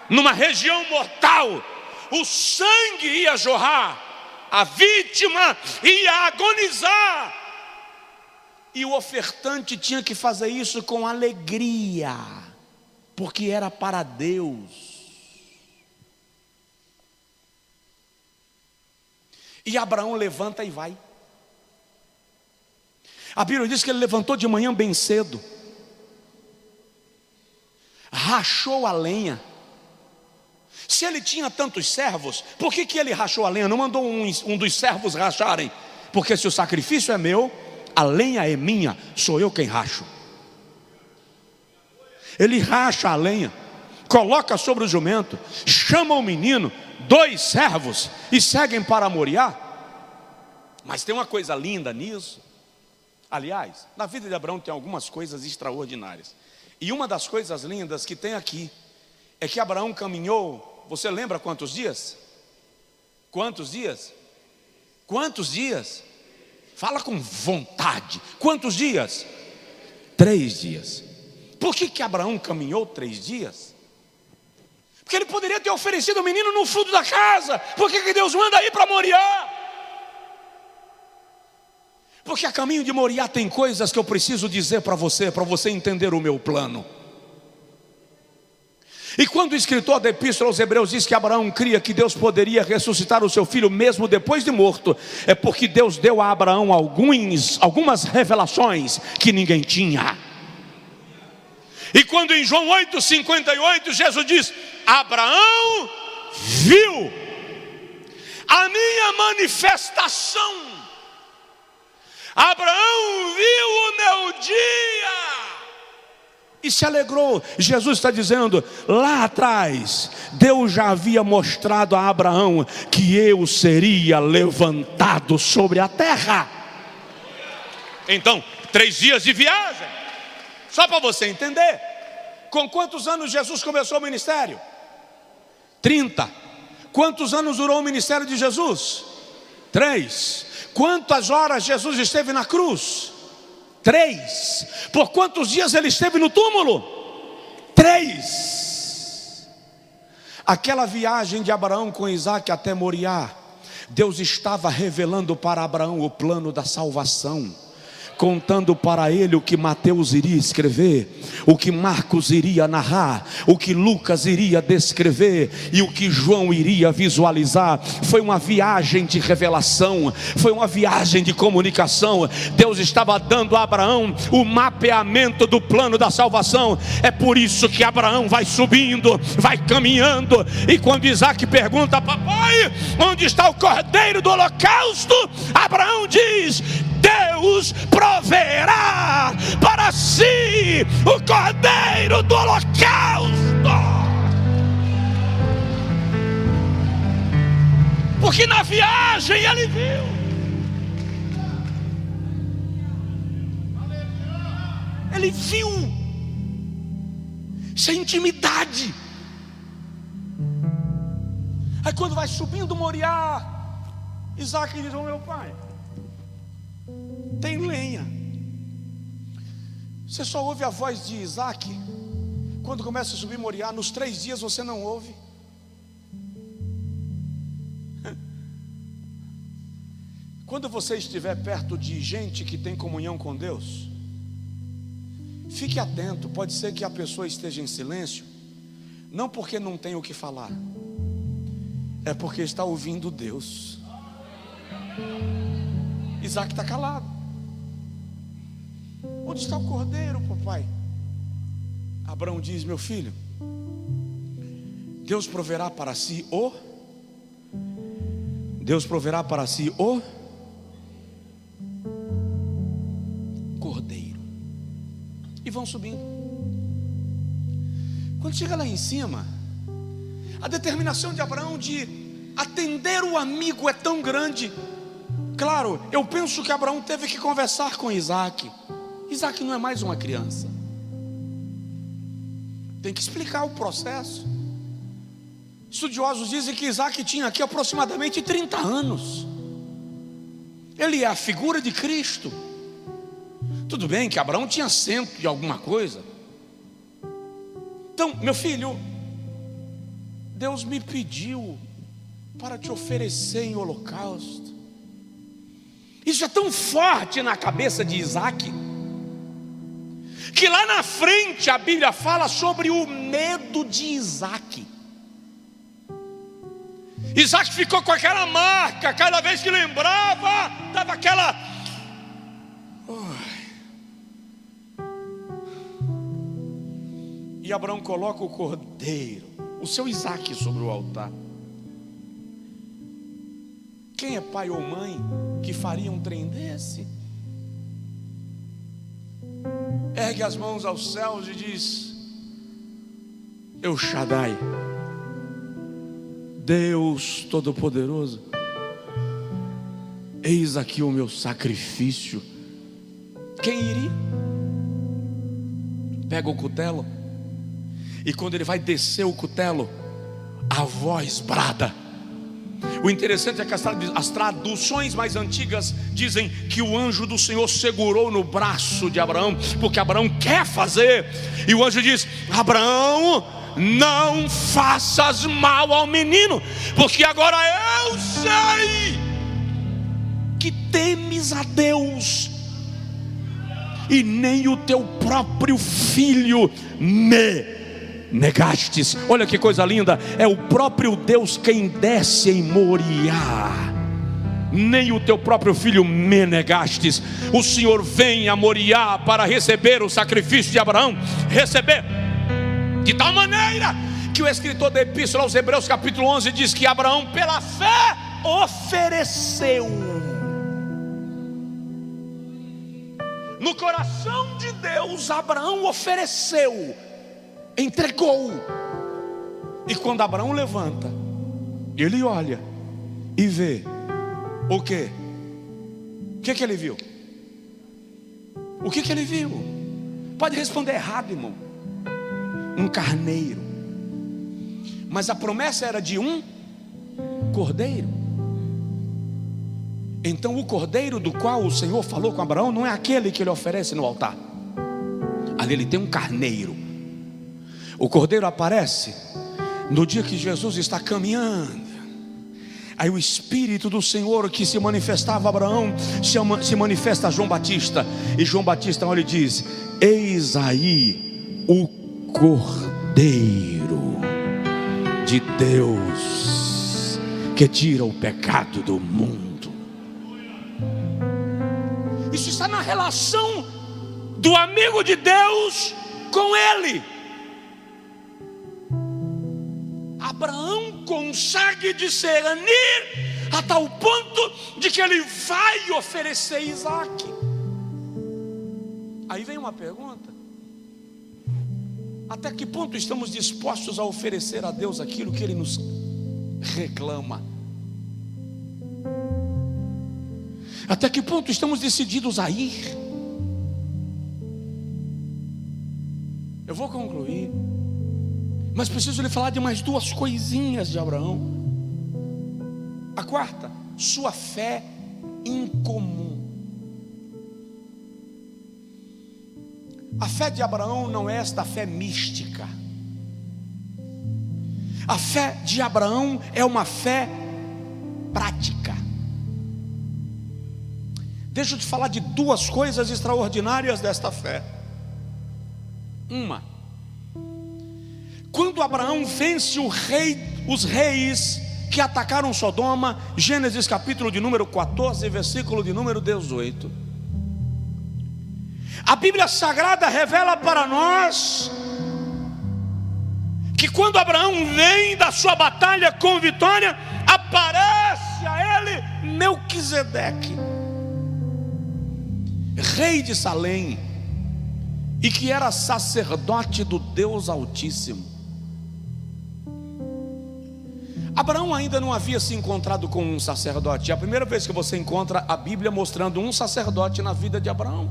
numa região mortal. O sangue ia jorrar, a vítima ia agonizar, e o ofertante tinha que fazer isso com alegria, porque era para Deus. E Abraão levanta e vai. A Bíblia diz que ele levantou de manhã bem cedo, rachou a lenha. Se ele tinha tantos servos, por que ele rachou a lenha? Não mandou um dos servos racharem? Porque se o sacrifício é meu, a lenha é minha, sou eu quem racho. Ele racha a lenha, coloca sobre o jumento, chama o menino, 2 servos, e seguem para Moriá. Mas tem uma coisa linda nisso. Aliás, na vida de Abraão tem algumas coisas extraordinárias. E uma das coisas lindas que tem aqui é que Abraão caminhou, você lembra quantos dias? Quantos dias? Quantos dias? Fala com vontade. Quantos dias? 3 dias. Por que Abraão caminhou 3 dias? Porque ele poderia ter oferecido o menino no fundo da casa. Por que Deus manda ir para Moriá? Porque a caminho de Moriá tem coisas que eu preciso dizer para você entender o meu plano. E quando o escritor da Epístola aos Hebreus diz que Abraão cria que Deus poderia ressuscitar o seu filho mesmo depois de morto, é porque Deus deu a Abraão algumas revelações que ninguém tinha. E quando em João 8,58 Jesus diz: Abraão viu a minha manifestação, Abraão viu o meu dia e se alegrou. Jesus está dizendo, lá atrás Deus já havia mostrado a Abraão que eu seria levantado sobre a terra. Então, 3 dias de viagem, só para você entender. Com quantos anos Jesus começou o ministério? 30. Quantos anos durou o ministério de Jesus? 3. Quantas horas Jesus esteve na cruz? 3. Por quantos dias ele esteve no túmulo? 3. Aquela viagem de Abraão com Isaac até Moriá, Deus estava revelando para Abraão o plano da salvação, contando para ele o que Mateus iria escrever, o que Marcos iria narrar, o que Lucas iria descrever e o que João iria visualizar. Foi uma viagem de revelação, foi uma viagem de comunicação. Deus estava dando a Abraão o mapeamento do plano da salvação. É por isso que Abraão vai subindo, vai caminhando, e quando Isaac pergunta: papai, onde está o cordeiro do holocausto? Abraão diz: Deus proverá para si o cordeiro do holocausto. Porque na viagem ele viu. Ele viu. Isso é intimidade. Aí quando vai subindo Moriá, Isaac diz: ô meu pai, tem lenha. Você só ouve a voz de Isaac quando começa a subir Moriá. Nos 3 dias você não ouve. Quando você estiver perto de gente que tem comunhão com Deus, fique atento. Pode ser que a pessoa esteja em silêncio, não porque não tem o que falar, é porque está ouvindo Deus. Isaac está calado. Onde está o cordeiro, papai? Abraão diz: meu filho, Deus proverá para si o cordeiro. E vão subindo. Quando chega lá em cima, a determinação de Abraão de atender o amigo é tão grande. Claro, eu penso que Abraão teve que conversar com Isaac. Isaac não é mais uma criança. Tem que explicar o processo. Estudiosos dizem que Isaac tinha aqui aproximadamente 30 anos. Ele é a figura de Cristo. Tudo bem que Abraão tinha 100 e alguma coisa. Então, meu filho, Deus me pediu para te oferecer em holocausto. Isso é tão forte na cabeça de Isaac, que lá na frente a Bíblia fala sobre o medo de Isaac. Isaac ficou com aquela marca, cada vez que lembrava, dava aquela... E Abraão coloca o cordeiro, o seu Isaac, sobre o altar. Quem é pai ou mãe que faria um trem desse? Ergue as mãos aos céus e diz: El Shaddai, Deus Todo-Poderoso, eis aqui o meu sacrifício. Quem iria? Pega o cutelo, e quando ele vai descer o cutelo, a voz brada. O interessante é que as traduções mais antigas dizem que o anjo do Senhor segurou no braço de Abraão, porque Abraão quer fazer, e o anjo diz: Abraão, não faças mal ao menino, porque agora eu sei que temes a Deus, e nem o teu próprio filho me negastes. Olha que coisa linda, é o próprio Deus quem desce em Moriá. Nem o teu próprio filho me negastes. O Senhor vem a Moriá para receber o sacrifício de Abraão, receber de tal maneira que o escritor da Epístola aos Hebreus capítulo 11 diz que Abraão pela fé ofereceu. No coração de Deus, Abraão ofereceu, entregou. E quando Abraão levanta, ele olha e vê o quê? O que ele viu? O que ele viu? Pode responder errado, irmão. Um carneiro. Mas a promessa era de um cordeiro. Então o cordeiro do qual o Senhor falou com Abraão não é aquele que ele oferece no altar. Ali ele tem um carneiro. O cordeiro aparece no dia que Jesus está caminhando. Aí o Espírito do Senhor que se manifestava a Abraão se manifesta a João Batista. E João Batista olha e diz: eis aí o Cordeiro de Deus que tira o pecado do mundo. Isso está na relação do amigo de Deus com ele. Abraão consegue discernir a tal ponto de que ele vai oferecer Isaac. Aí vem uma pergunta: até que ponto estamos dispostos a oferecer a Deus aquilo que Ele nos reclama? Até que ponto estamos decididos a ir? Eu vou concluir, mas preciso lhe falar de mais duas coisinhas de Abraão. A quarta, sua fé incomum. A fé de Abraão não é esta fé mística. A fé de Abraão é uma fé prática. Deixa eu te falar de duas coisas extraordinárias desta fé. Uma, quando Abraão vence os reis que atacaram Sodoma, Gênesis capítulo de número 14, versículo de número 18. A Bíblia Sagrada revela para nós que quando Abraão vem da sua batalha com vitória, aparece a ele Melquisedeque, rei de Salém, e que era sacerdote do Deus Altíssimo. Abraão ainda não havia se encontrado com um sacerdote. É a primeira vez que você encontra a Bíblia mostrando um sacerdote na vida de Abraão.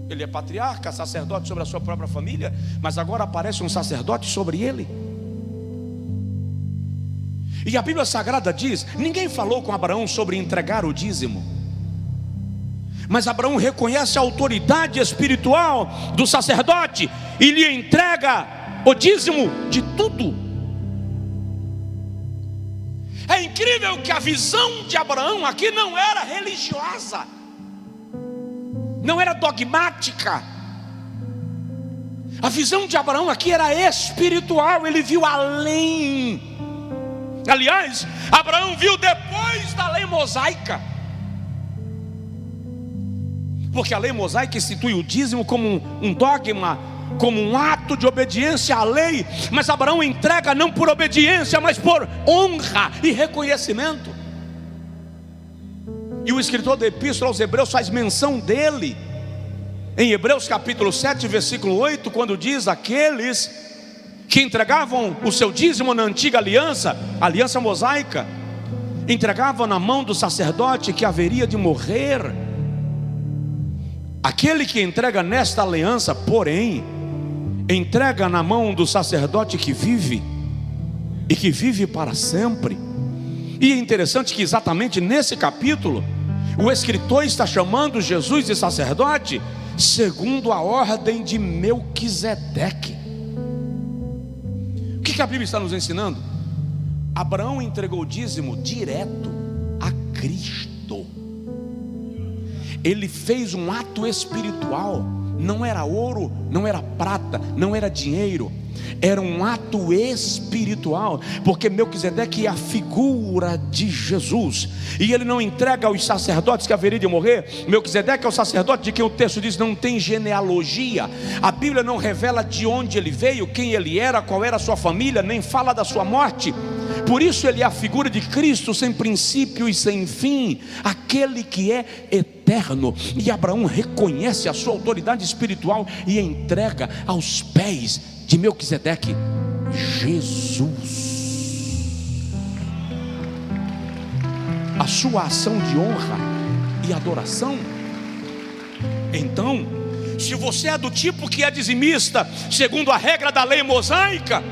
Ele é patriarca, sacerdote sobre a sua própria família, mas agora aparece um sacerdote sobre ele. E a Bíblia Sagrada diz: ninguém falou com Abraão sobre entregar o dízimo, mas Abraão reconhece a autoridade espiritual do sacerdote e lhe entrega o dízimo de tudo. É incrível que a visão de Abraão aqui não era religiosa, não era dogmática. A visão de Abraão aqui era espiritual. Ele viu além Aliás, Abraão viu depois da lei mosaica, porque a lei mosaica institui o dízimo como um dogma, como um ato de obediência à lei. Mas Abraão entrega não por obediência, mas por honra e reconhecimento. E o escritor da Epístola aos Hebreus faz menção dele em Hebreus capítulo 7, versículo 8, quando diz: aqueles que entregavam o seu dízimo na antiga aliança, a aliança mosaica, entregavam na mão do sacerdote que haveria de morrer. Aquele que entrega nesta aliança, porém, entrega na mão do sacerdote que vive, e que vive para sempre. E é interessante que exatamente nesse capítulo, o escritor está chamando Jesus de sacerdote segundo a ordem de Melquisedeque. O que a Bíblia está nos ensinando? Abraão entregou o dízimo direto a Cristo. Ele fez um ato espiritual. Não era ouro, não era prata, não era dinheiro. Era um ato espiritual, porque Melquisedeque é a figura de Jesus, e ele não entrega aos sacerdotes que haveria de morrer. Melquisedeque é o sacerdote de quem o texto diz não tem genealogia. A Bíblia não revela de onde ele veio, quem ele era, qual era a sua família, nem fala da sua morte. Por isso ele é a figura de Cristo, sem princípio e sem fim, aquele que é eterno. E Abraão reconhece a sua autoridade espiritual e entrega aos pés de Melquisedeque Jesus. A sua ação de honra e adoração. Então, se você é do tipo que é dizimista, segundo a regra da lei mosaica,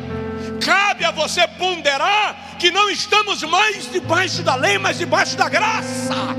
cabe a você ponderar que não estamos mais debaixo da lei, mas debaixo da graça.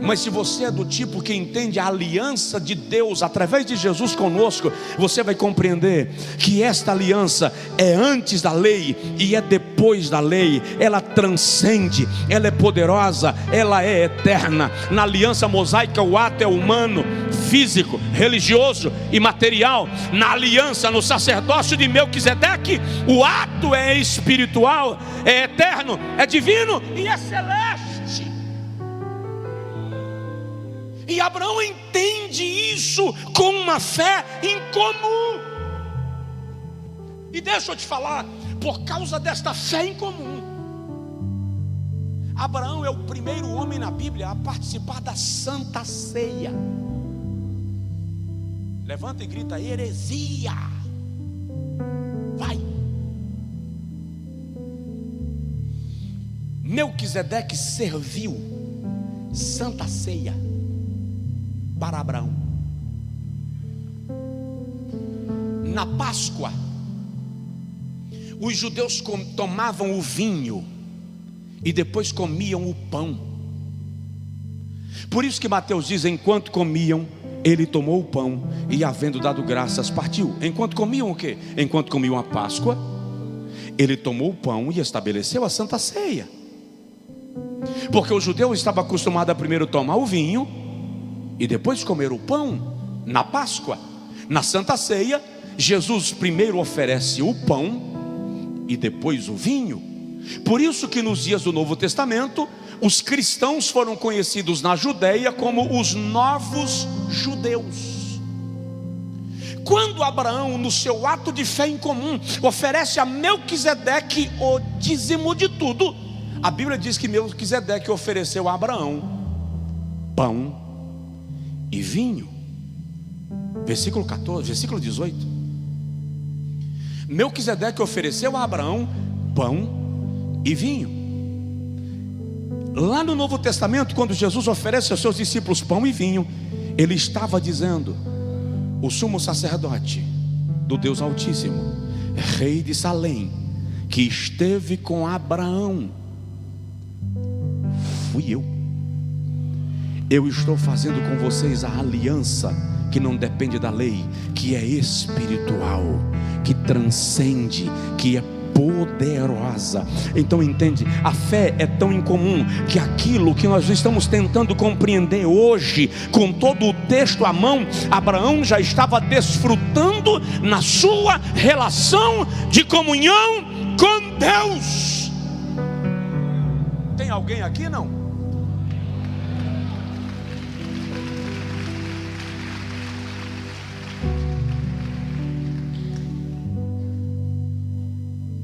Mas se você é do tipo que entende a aliança de Deus através de Jesus conosco, você vai compreender que esta aliança é antes da lei e é depois da lei. Ela transcende, ela é poderosa, ela é eterna. Na aliança mosaica o ato é humano, físico, religioso e material. Na aliança, no sacerdócio de Melquisedeque, o ato é espiritual, é eterno, é divino e é celeste. E Abraão entende isso com uma fé incomum. E deixa eu te falar, por causa desta fé incomum, Abraão é o primeiro homem na Bíblia a participar da Santa Ceia. Levanta e grita: heresia! Vai! Melquisedeque serviu Santa Ceia para Abraão. Na Páscoa, os judeus tomavam o vinho e depois comiam o pão. Por isso que Mateus diz: enquanto comiam, ele tomou o pão e, havendo dado graças, partiu. Enquanto comiam o quê? Enquanto comiam a Páscoa, ele tomou o pão e estabeleceu a Santa Ceia. Porque o judeu estava acostumado a primeiro tomar o vinho e depois comer o pão. Na Páscoa, na Santa Ceia, Jesus primeiro oferece o pão e depois o vinho. Por isso que nos dias do Novo Testamento, os cristãos foram conhecidos na Judeia como os novos judeus. Quando Abraão, no seu ato de fé incomum, oferece a Melquisedeque o dízimo de tudo, a Bíblia diz que Melquisedeque ofereceu a Abraão pão e vinho. Versículo 14, versículo 18. Melquisedeque ofereceu a Abraão pão e vinho. Lá no Novo Testamento, quando Jesus oferece aos seus discípulos pão e vinho, ele estava dizendo: o sumo sacerdote do Deus Altíssimo, rei de Salém, que esteve com Abraão, fui eu. Eu estou fazendo com vocês a aliança que não depende da lei, que é espiritual, que transcende, que é poderosa. Então entende, a fé é tão incomum que aquilo que nós estamos tentando compreender hoje, com todo o texto à mão, Abraão já estava desfrutando na sua relação de comunhão com Deus. Tem alguém aqui, não?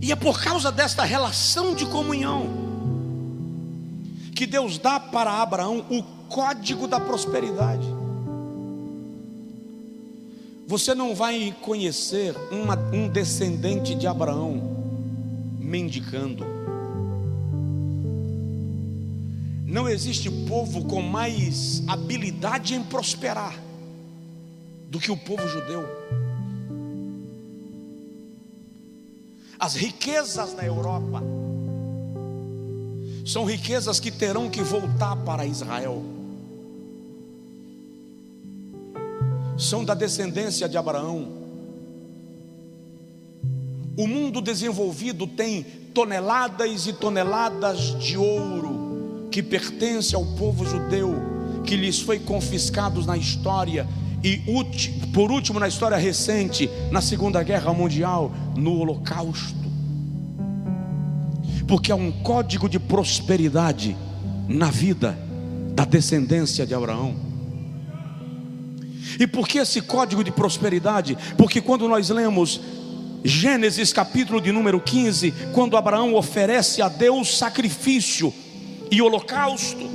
E é por causa desta relação de comunhão que Deus dá para Abraão o código da prosperidade. Você não vai conhecer um descendente de Abraão mendicando. Não existe povo com mais habilidade em prosperar do que o povo judeu. As riquezas da Europa são riquezas que terão que voltar para Israel. São da descendência de Abraão. O mundo desenvolvido tem toneladas e toneladas de ouro que pertence ao povo judeu, que lhes foi confiscados na história. E por último, na história recente, na Segunda Guerra Mundial, no Holocausto. Porque há um código de prosperidade na vida da descendência de Abraão. E por que esse código de prosperidade? Porque quando nós lemos Gênesis capítulo de número 15, quando Abraão oferece a Deus sacrifício e holocausto,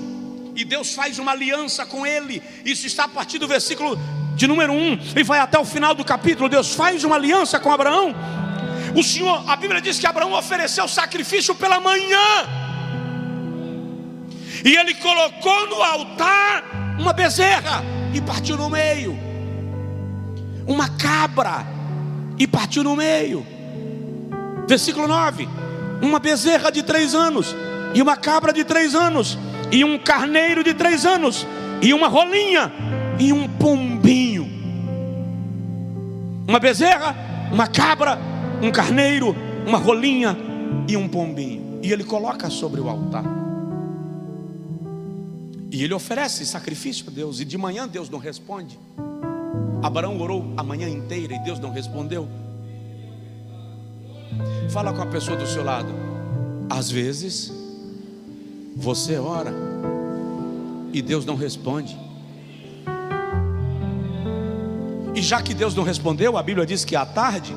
e Deus faz uma aliança com ele. Isso está a partir do versículo de número 1 e vai até o final do capítulo. Deus faz uma aliança com Abraão. O Senhor, a Bíblia diz que Abraão ofereceu sacrifício pela manhã, e ele colocou no altar uma bezerra e partiu no meio, uma cabra e partiu no meio. Versículo 9: uma bezerra de 3 anos e uma cabra de 3 anos e um carneiro de 3 anos e uma rolinha e um pombinho. Uma bezerra, uma cabra, um carneiro, uma rolinha e um pombinho. E ele coloca sobre o altar. E ele oferece sacrifício a Deus. E de manhã Deus não responde. Abraão orou a manhã inteira e Deus não respondeu. Fala com a pessoa do seu lado. Às vezes você ora e Deus não responde. E já que Deus não respondeu, a Bíblia diz que à tarde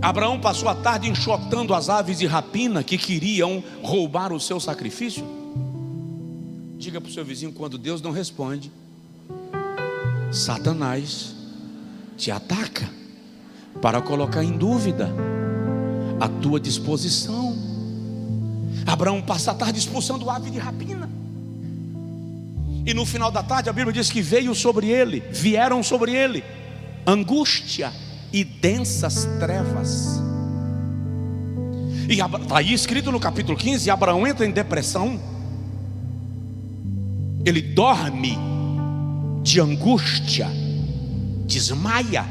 Abraão passou a tarde enxotando as aves de rapina que queriam roubar o seu sacrifício. Diga para o seu vizinho: quando Deus não responde, Satanás te ataca para colocar em dúvida a tua disposição. Abraão passa a tarde expulsando ave de rapina. E no final da tarde a Bíblia diz que vieram sobre ele angústia e densas trevas. E está aí escrito no capítulo 15, Abraão entra em depressão. Ele dorme de angústia, desmaia.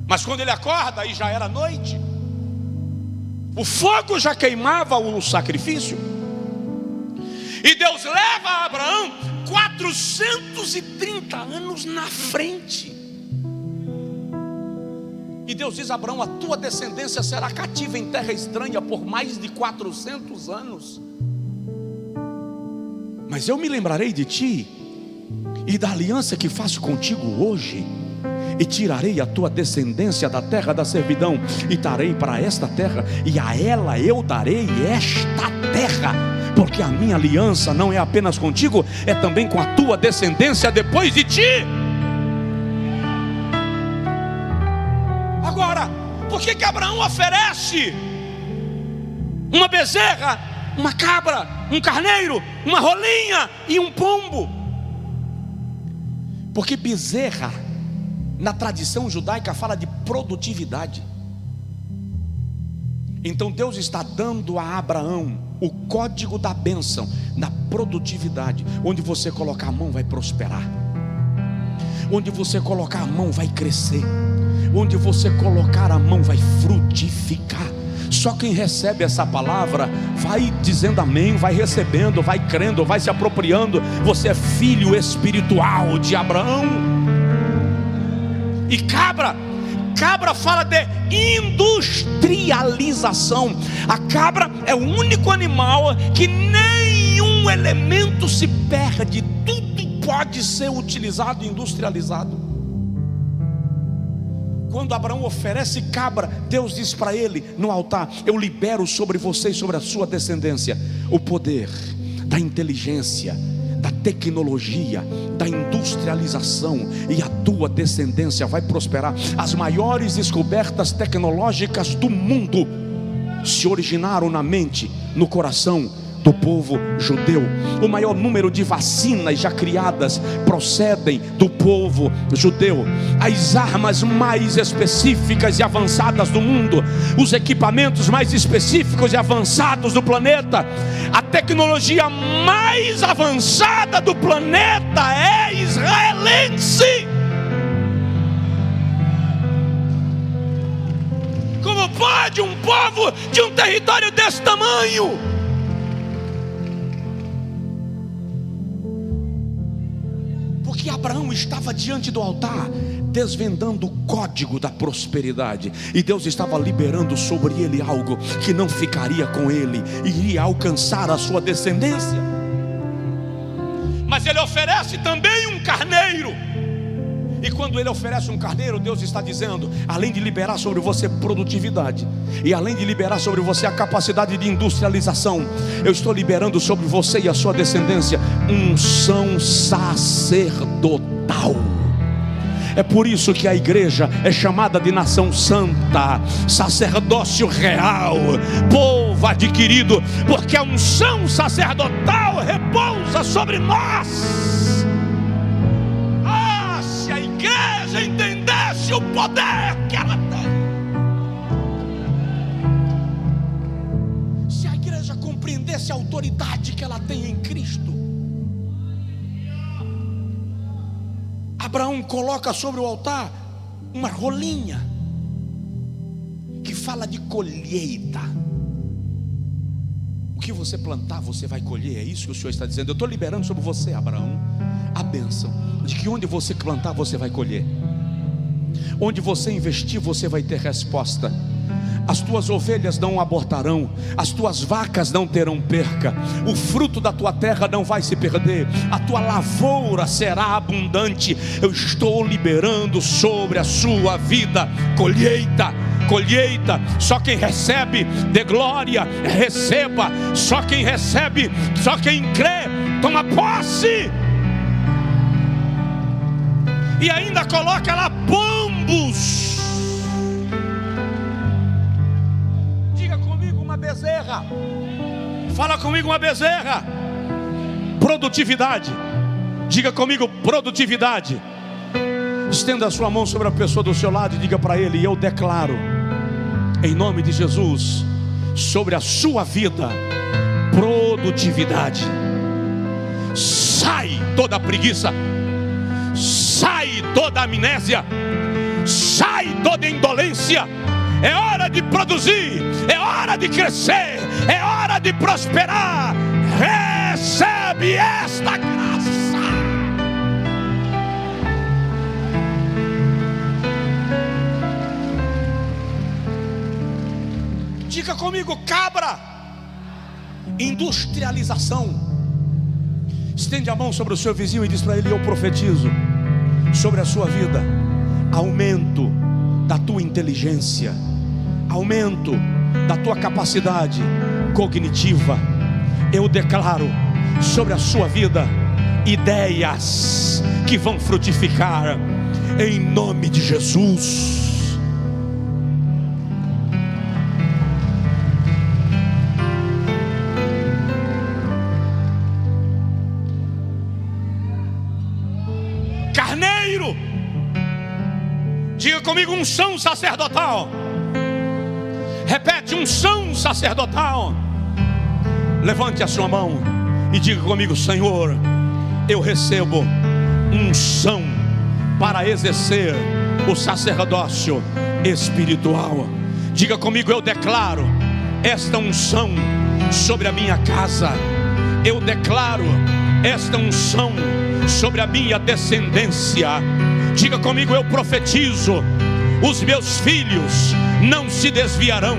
Mas quando ele acorda, aí já era noite, o fogo já queimava o sacrifício. E Deus leva Abraão 430 anos na frente. E Deus diz a Abraão: a tua descendência será cativa em terra estranha por mais de 400 anos. Mas eu me lembrarei de ti e da aliança que faço contigo hoje, e tirarei a tua descendência da terra da servidão, e trarei para esta terra, e a ela eu darei esta terra, porque a minha aliança não é apenas contigo, é também com a tua descendência depois de ti. Agora, por que Abraão oferece uma bezerra, uma cabra, um carneiro, uma rolinha e um pombo? Porque bezerra, na tradição judaica, fala de produtividade. Então Deus está dando a Abraão o código da bênção na produtividade. Onde você colocar a mão vai prosperar. Onde você colocar a mão vai crescer. Onde você colocar a mão vai frutificar. Só quem recebe essa palavra vai dizendo amém, vai recebendo, vai crendo, vai se apropriando. Você é filho espiritual de Abraão. E cabra cabra fala de industrialização. A cabra é o único animal que nenhum elemento se perde, tudo pode ser utilizado e industrializado. Quando Abraão oferece cabra, Deus diz para ele no altar: eu libero sobre você e sobre a sua descendência o poder da inteligência, da tecnologia, da industrialização, e a tua descendência vai prosperar. As maiores descobertas tecnológicas do mundo se originaram na mente, no coração do povo judeu. O maior número de vacinas já criadas procedem do povo judeu. As armas mais específicas e avançadas do mundo, os equipamentos mais específicos e avançados do planeta, a tecnologia mais avançada do planeta é israelense. Como pode um povo de um território desse tamanho? Porque Abraão estava diante do altar, desvendando o código da prosperidade, e Deus estava liberando sobre ele algo que não ficaria com ele, iria alcançar a sua descendência. Mas ele oferece também um carneiro. E quando ele oferece um carneiro, Deus está dizendo: além de liberar sobre você produtividade, e além de liberar sobre você a capacidade de industrialização, eu estou liberando sobre você e a sua descendência unção sacerdotal. É por isso que a igreja é chamada de nação santa, sacerdócio real, povo adquirido, porque a unção sacerdotal repousa sobre nós. Se a igreja entendesse o poder que ela tem, se a igreja compreendesse a autoridade que ela tem em Cristo. Abraão coloca sobre o altar uma rolinha que fala de colheita. O que você plantar, você vai colher. É isso que o Senhor está dizendo. Eu estou liberando sobre você, Abraão, a bênção de que onde você plantar, você vai colher. Onde você investir, você vai ter resposta. As tuas ovelhas não abortarão, as tuas vacas não terão perca, o fruto da tua terra não vai se perder, a tua lavoura será abundante. Eu estou liberando sobre a sua vida colheita. Colheita, só quem recebe de glória, receba. Só quem recebe, só quem crê, toma posse. E ainda coloca lá pombos. Diga comigo uma bezerra. Fala comigo uma bezerra. Produtividade. Diga comigo produtividade. Estenda a sua mão sobre a pessoa do seu lado e diga para ele: eu declaro em nome de Jesus sobre a sua vida produtividade. Sai toda a preguiça, sai toda a amnésia, sai toda a indolência. É hora de produzir, é hora de crescer, é hora de prosperar. Recebe esta graça. Diga comigo: cabra. Industrialização. Estende a mão sobre o seu vizinho e diz para ele: eu profetizo sobre a sua vida aumento da tua inteligência, aumento da tua capacidade cognitiva. Eu declaro sobre a sua vida ideias que vão frutificar em nome de Jesus. Carneiro. Diga comigo: unção sacerdotal. Repete: unção sacerdotal. Levante a sua mão e diga comigo: Senhor, eu recebo unção para exercer o sacerdócio espiritual. Diga comigo: eu declaro esta unção sobre a minha casa. Eu declaro esta unção sobre a minha descendência. Diga comigo: eu profetizo os meus filhos não se desviarão,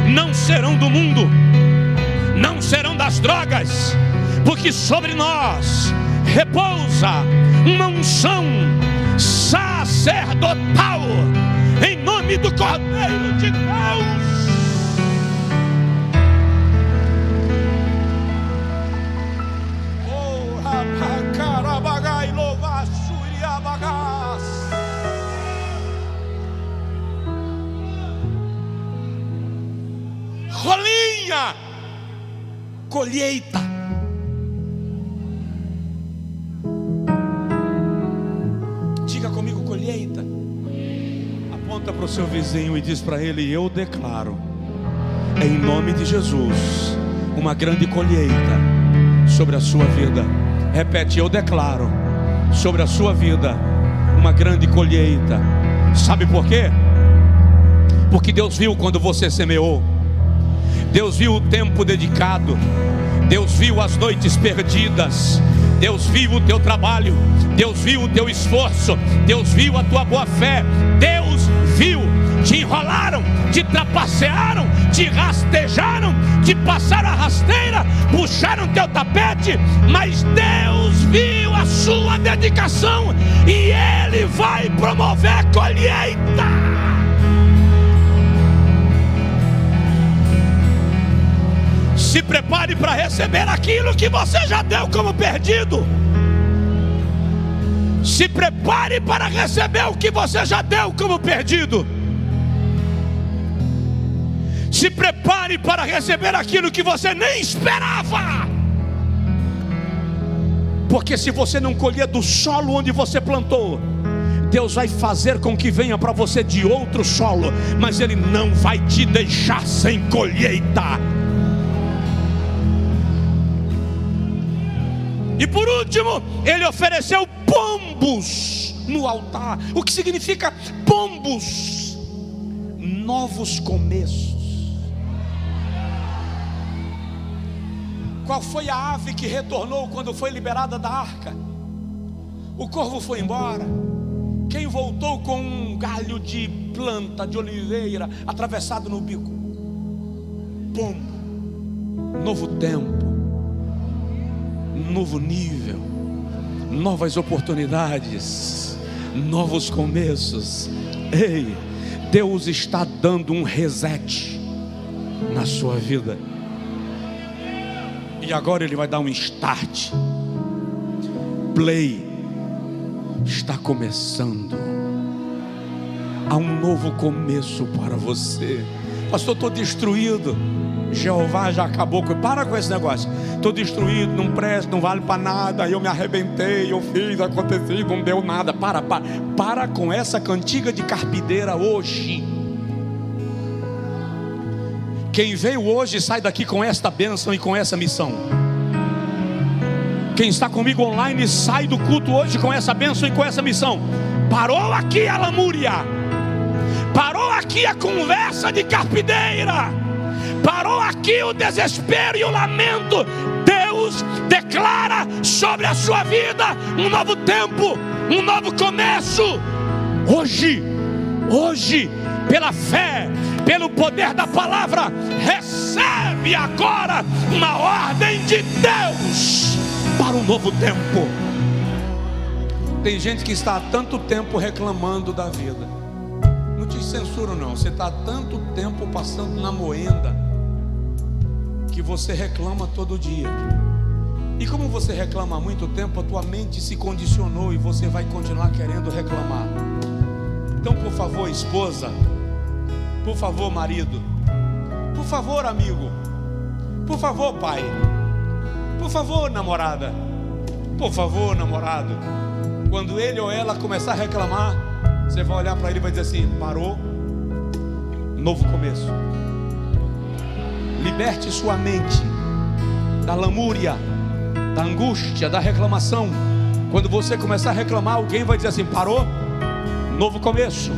não serão do mundo, não serão das drogas, porque sobre nós repousa uma unção sacerdotal, em nome do Cordeiro de Deus. Rolinha, colheita. Diga comigo, colheita. Aponta para o seu vizinho e diz para ele: eu declaro, em nome de Jesus, uma grande colheita sobre a sua vida. Repete: eu declaro sobre a sua vida uma grande colheita. Sabe por quê? Porque Deus viu quando você semeou, Deus viu o tempo dedicado, Deus viu as noites perdidas, Deus viu o teu trabalho, Deus viu o teu esforço, Deus viu a tua boa fé, Deus viu. Te enrolaram, te trapacearam, te rastejaram, te passaram a rasteira, puxaram teu tapete, mas Deus viu a sua dedicação e Ele vai promover colheita. Se prepare para receber aquilo que você já deu como perdido. Se prepare para receber o que você já deu como perdido. Se prepare para receber aquilo que você nem esperava. Porque se você não colher do solo onde você plantou, Deus vai fazer com que venha para você de outro solo, mas Ele não vai te deixar sem colheita. E por último, Ele ofereceu pombos no altar. O que significa pombos? Novos começos. Qual foi a ave que retornou quando foi liberada da arca? O corvo foi embora. Quem voltou com um galho de planta de oliveira atravessado no bico? Pombo. Novo tempo, novo nível, novas oportunidades, novos começos. Ei, Deus está dando um reset na sua vida. E agora Ele vai dar um start. Play. Está começando. Há um novo começo para você. Pastor, estou destruído. Jeová já acabou com... Para com esse negócio. Estou destruído, não presta, não vale para nada. Eu me arrebentei, eu fiz, aconteceu, não deu nada. Para com essa cantiga de carpideira hoje. Quem veio hoje sai daqui com esta bênção e com essa missão. Quem está comigo online sai do culto hoje com essa bênção e com essa missão. Parou aqui a lamúria, parou aqui a conversa de carpideira, parou aqui o desespero e o lamento. Deus declara sobre a sua vida um novo tempo, um novo começo. Hoje, pela fé, pelo poder da palavra, recebe agora uma ordem de Deus para um novo tempo. Tem gente que está há tanto tempo reclamando da vida. Não te censuro não. Você está há tanto tempo passando na moenda que você reclama todo dia. E como você reclama há muito tempo, a tua mente se condicionou e você vai continuar querendo reclamar. Então, por favor, esposa, por favor, marido, por favor, amigo, por favor, pai, por favor, namorada, por favor, namorado, quando ele ou ela começar a reclamar, você vai olhar para ele e vai dizer assim: parou, novo começo. Liberte sua mente da lamúria, da angústia, da reclamação. Quando você começar a reclamar, alguém vai dizer assim: parou, novo começo.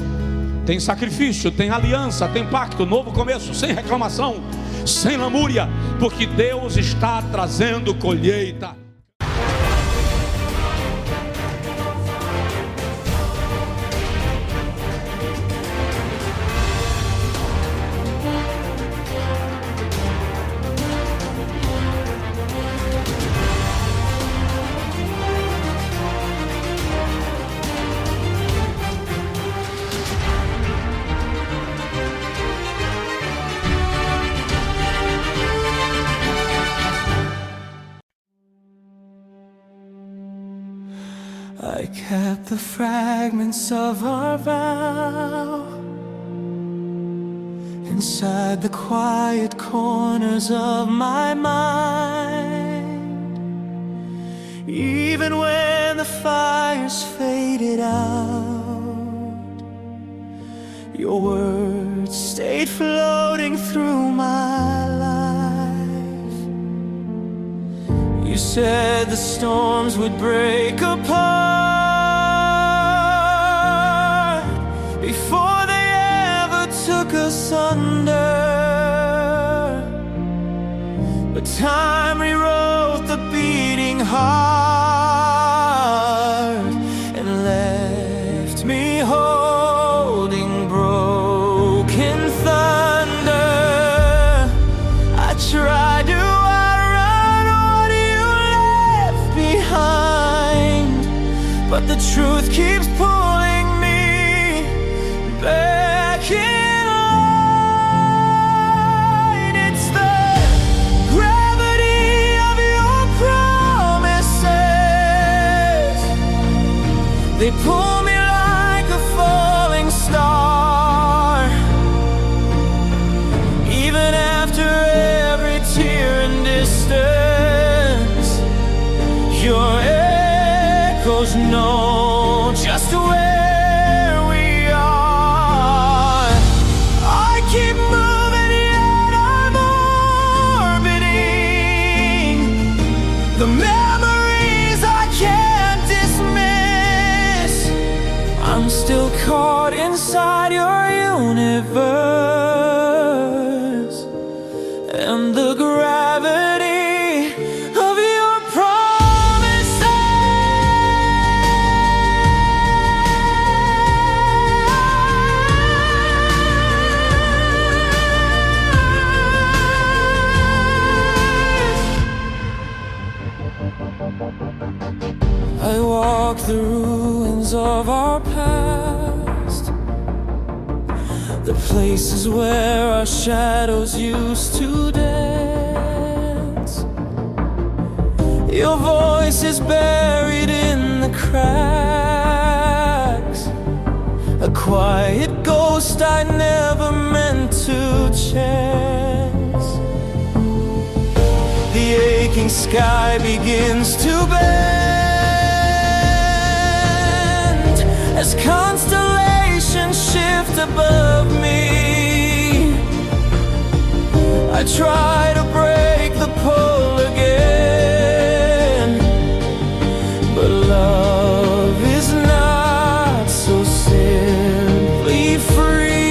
Tem sacrifício, tem aliança, tem pacto, novo começo, sem reclamação, sem lamúria, porque Deus está trazendo colheita. kept the fragments of our vow inside the quiet corners of my mind. Even when the fires faded out, your words stayed floating through my life. You said the storms would break apart before they ever took us under. But time rewrote the beating heart and left me holding broken thunder. I tried to outrun what you left behind, but the truth keeps pulling me back in line. It's the gravity of your promises. They pull me like a falling star. Even after every tear and distance, your echoes know just where we are. I keep moving yet I'm orbiting the memories I can't dismiss. I'm still caught inside your universe and the gravity of your promises. I walk the ruins of our past, the places where our shadows used to dance. Your voice is buried in the cracks, a quiet ghost I never meant to chance. The aching sky begins to bend as constellations shift above me. I try to break the pull again, but love is not so simply free.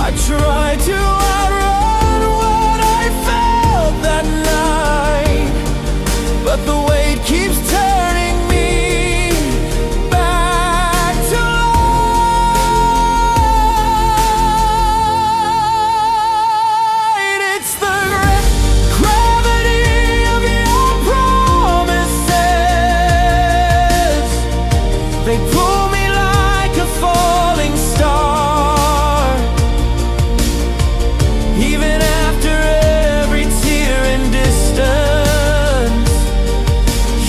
I try to outrun what I felt that night, but the weight keeps turning me back to light. It's the gravity of your promises. They pull me like a falling star. Even after every tear and distance,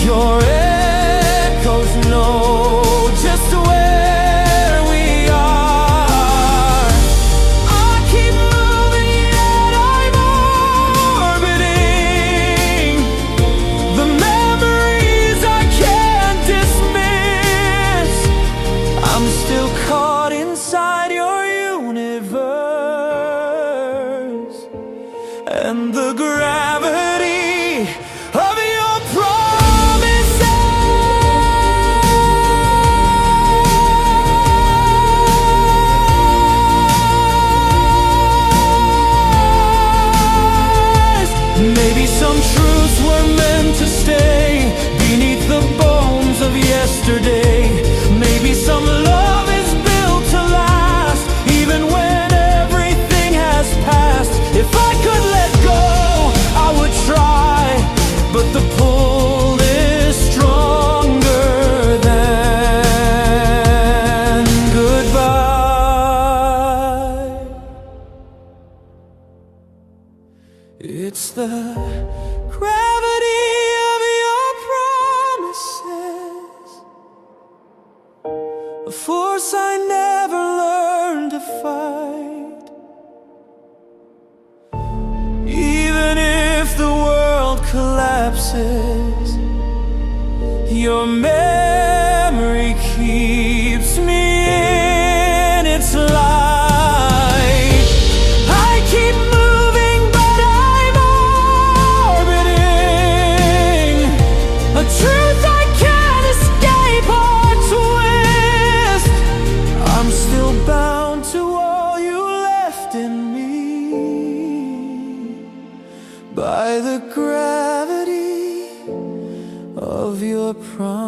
your echoes know just where we are. I keep moving yet I'm orbiting the memories I can't dismiss. I'm still caught inside your universe and the gravity of your promises. Maybe some truths were meant to stay beneath the bones of yesterday. Maybe some love is built to last, even when everything has passed. If I could let go, I would try, but the pull is stronger than goodbye. It's the gravity of your promises. a force I never learned to fight. Even if the world collapses, your memory keeps me in its light. I keep moving, but I'm orbiting a truth I can't escape or twist. I'm still bound to all you left in me by the gravity of your promise.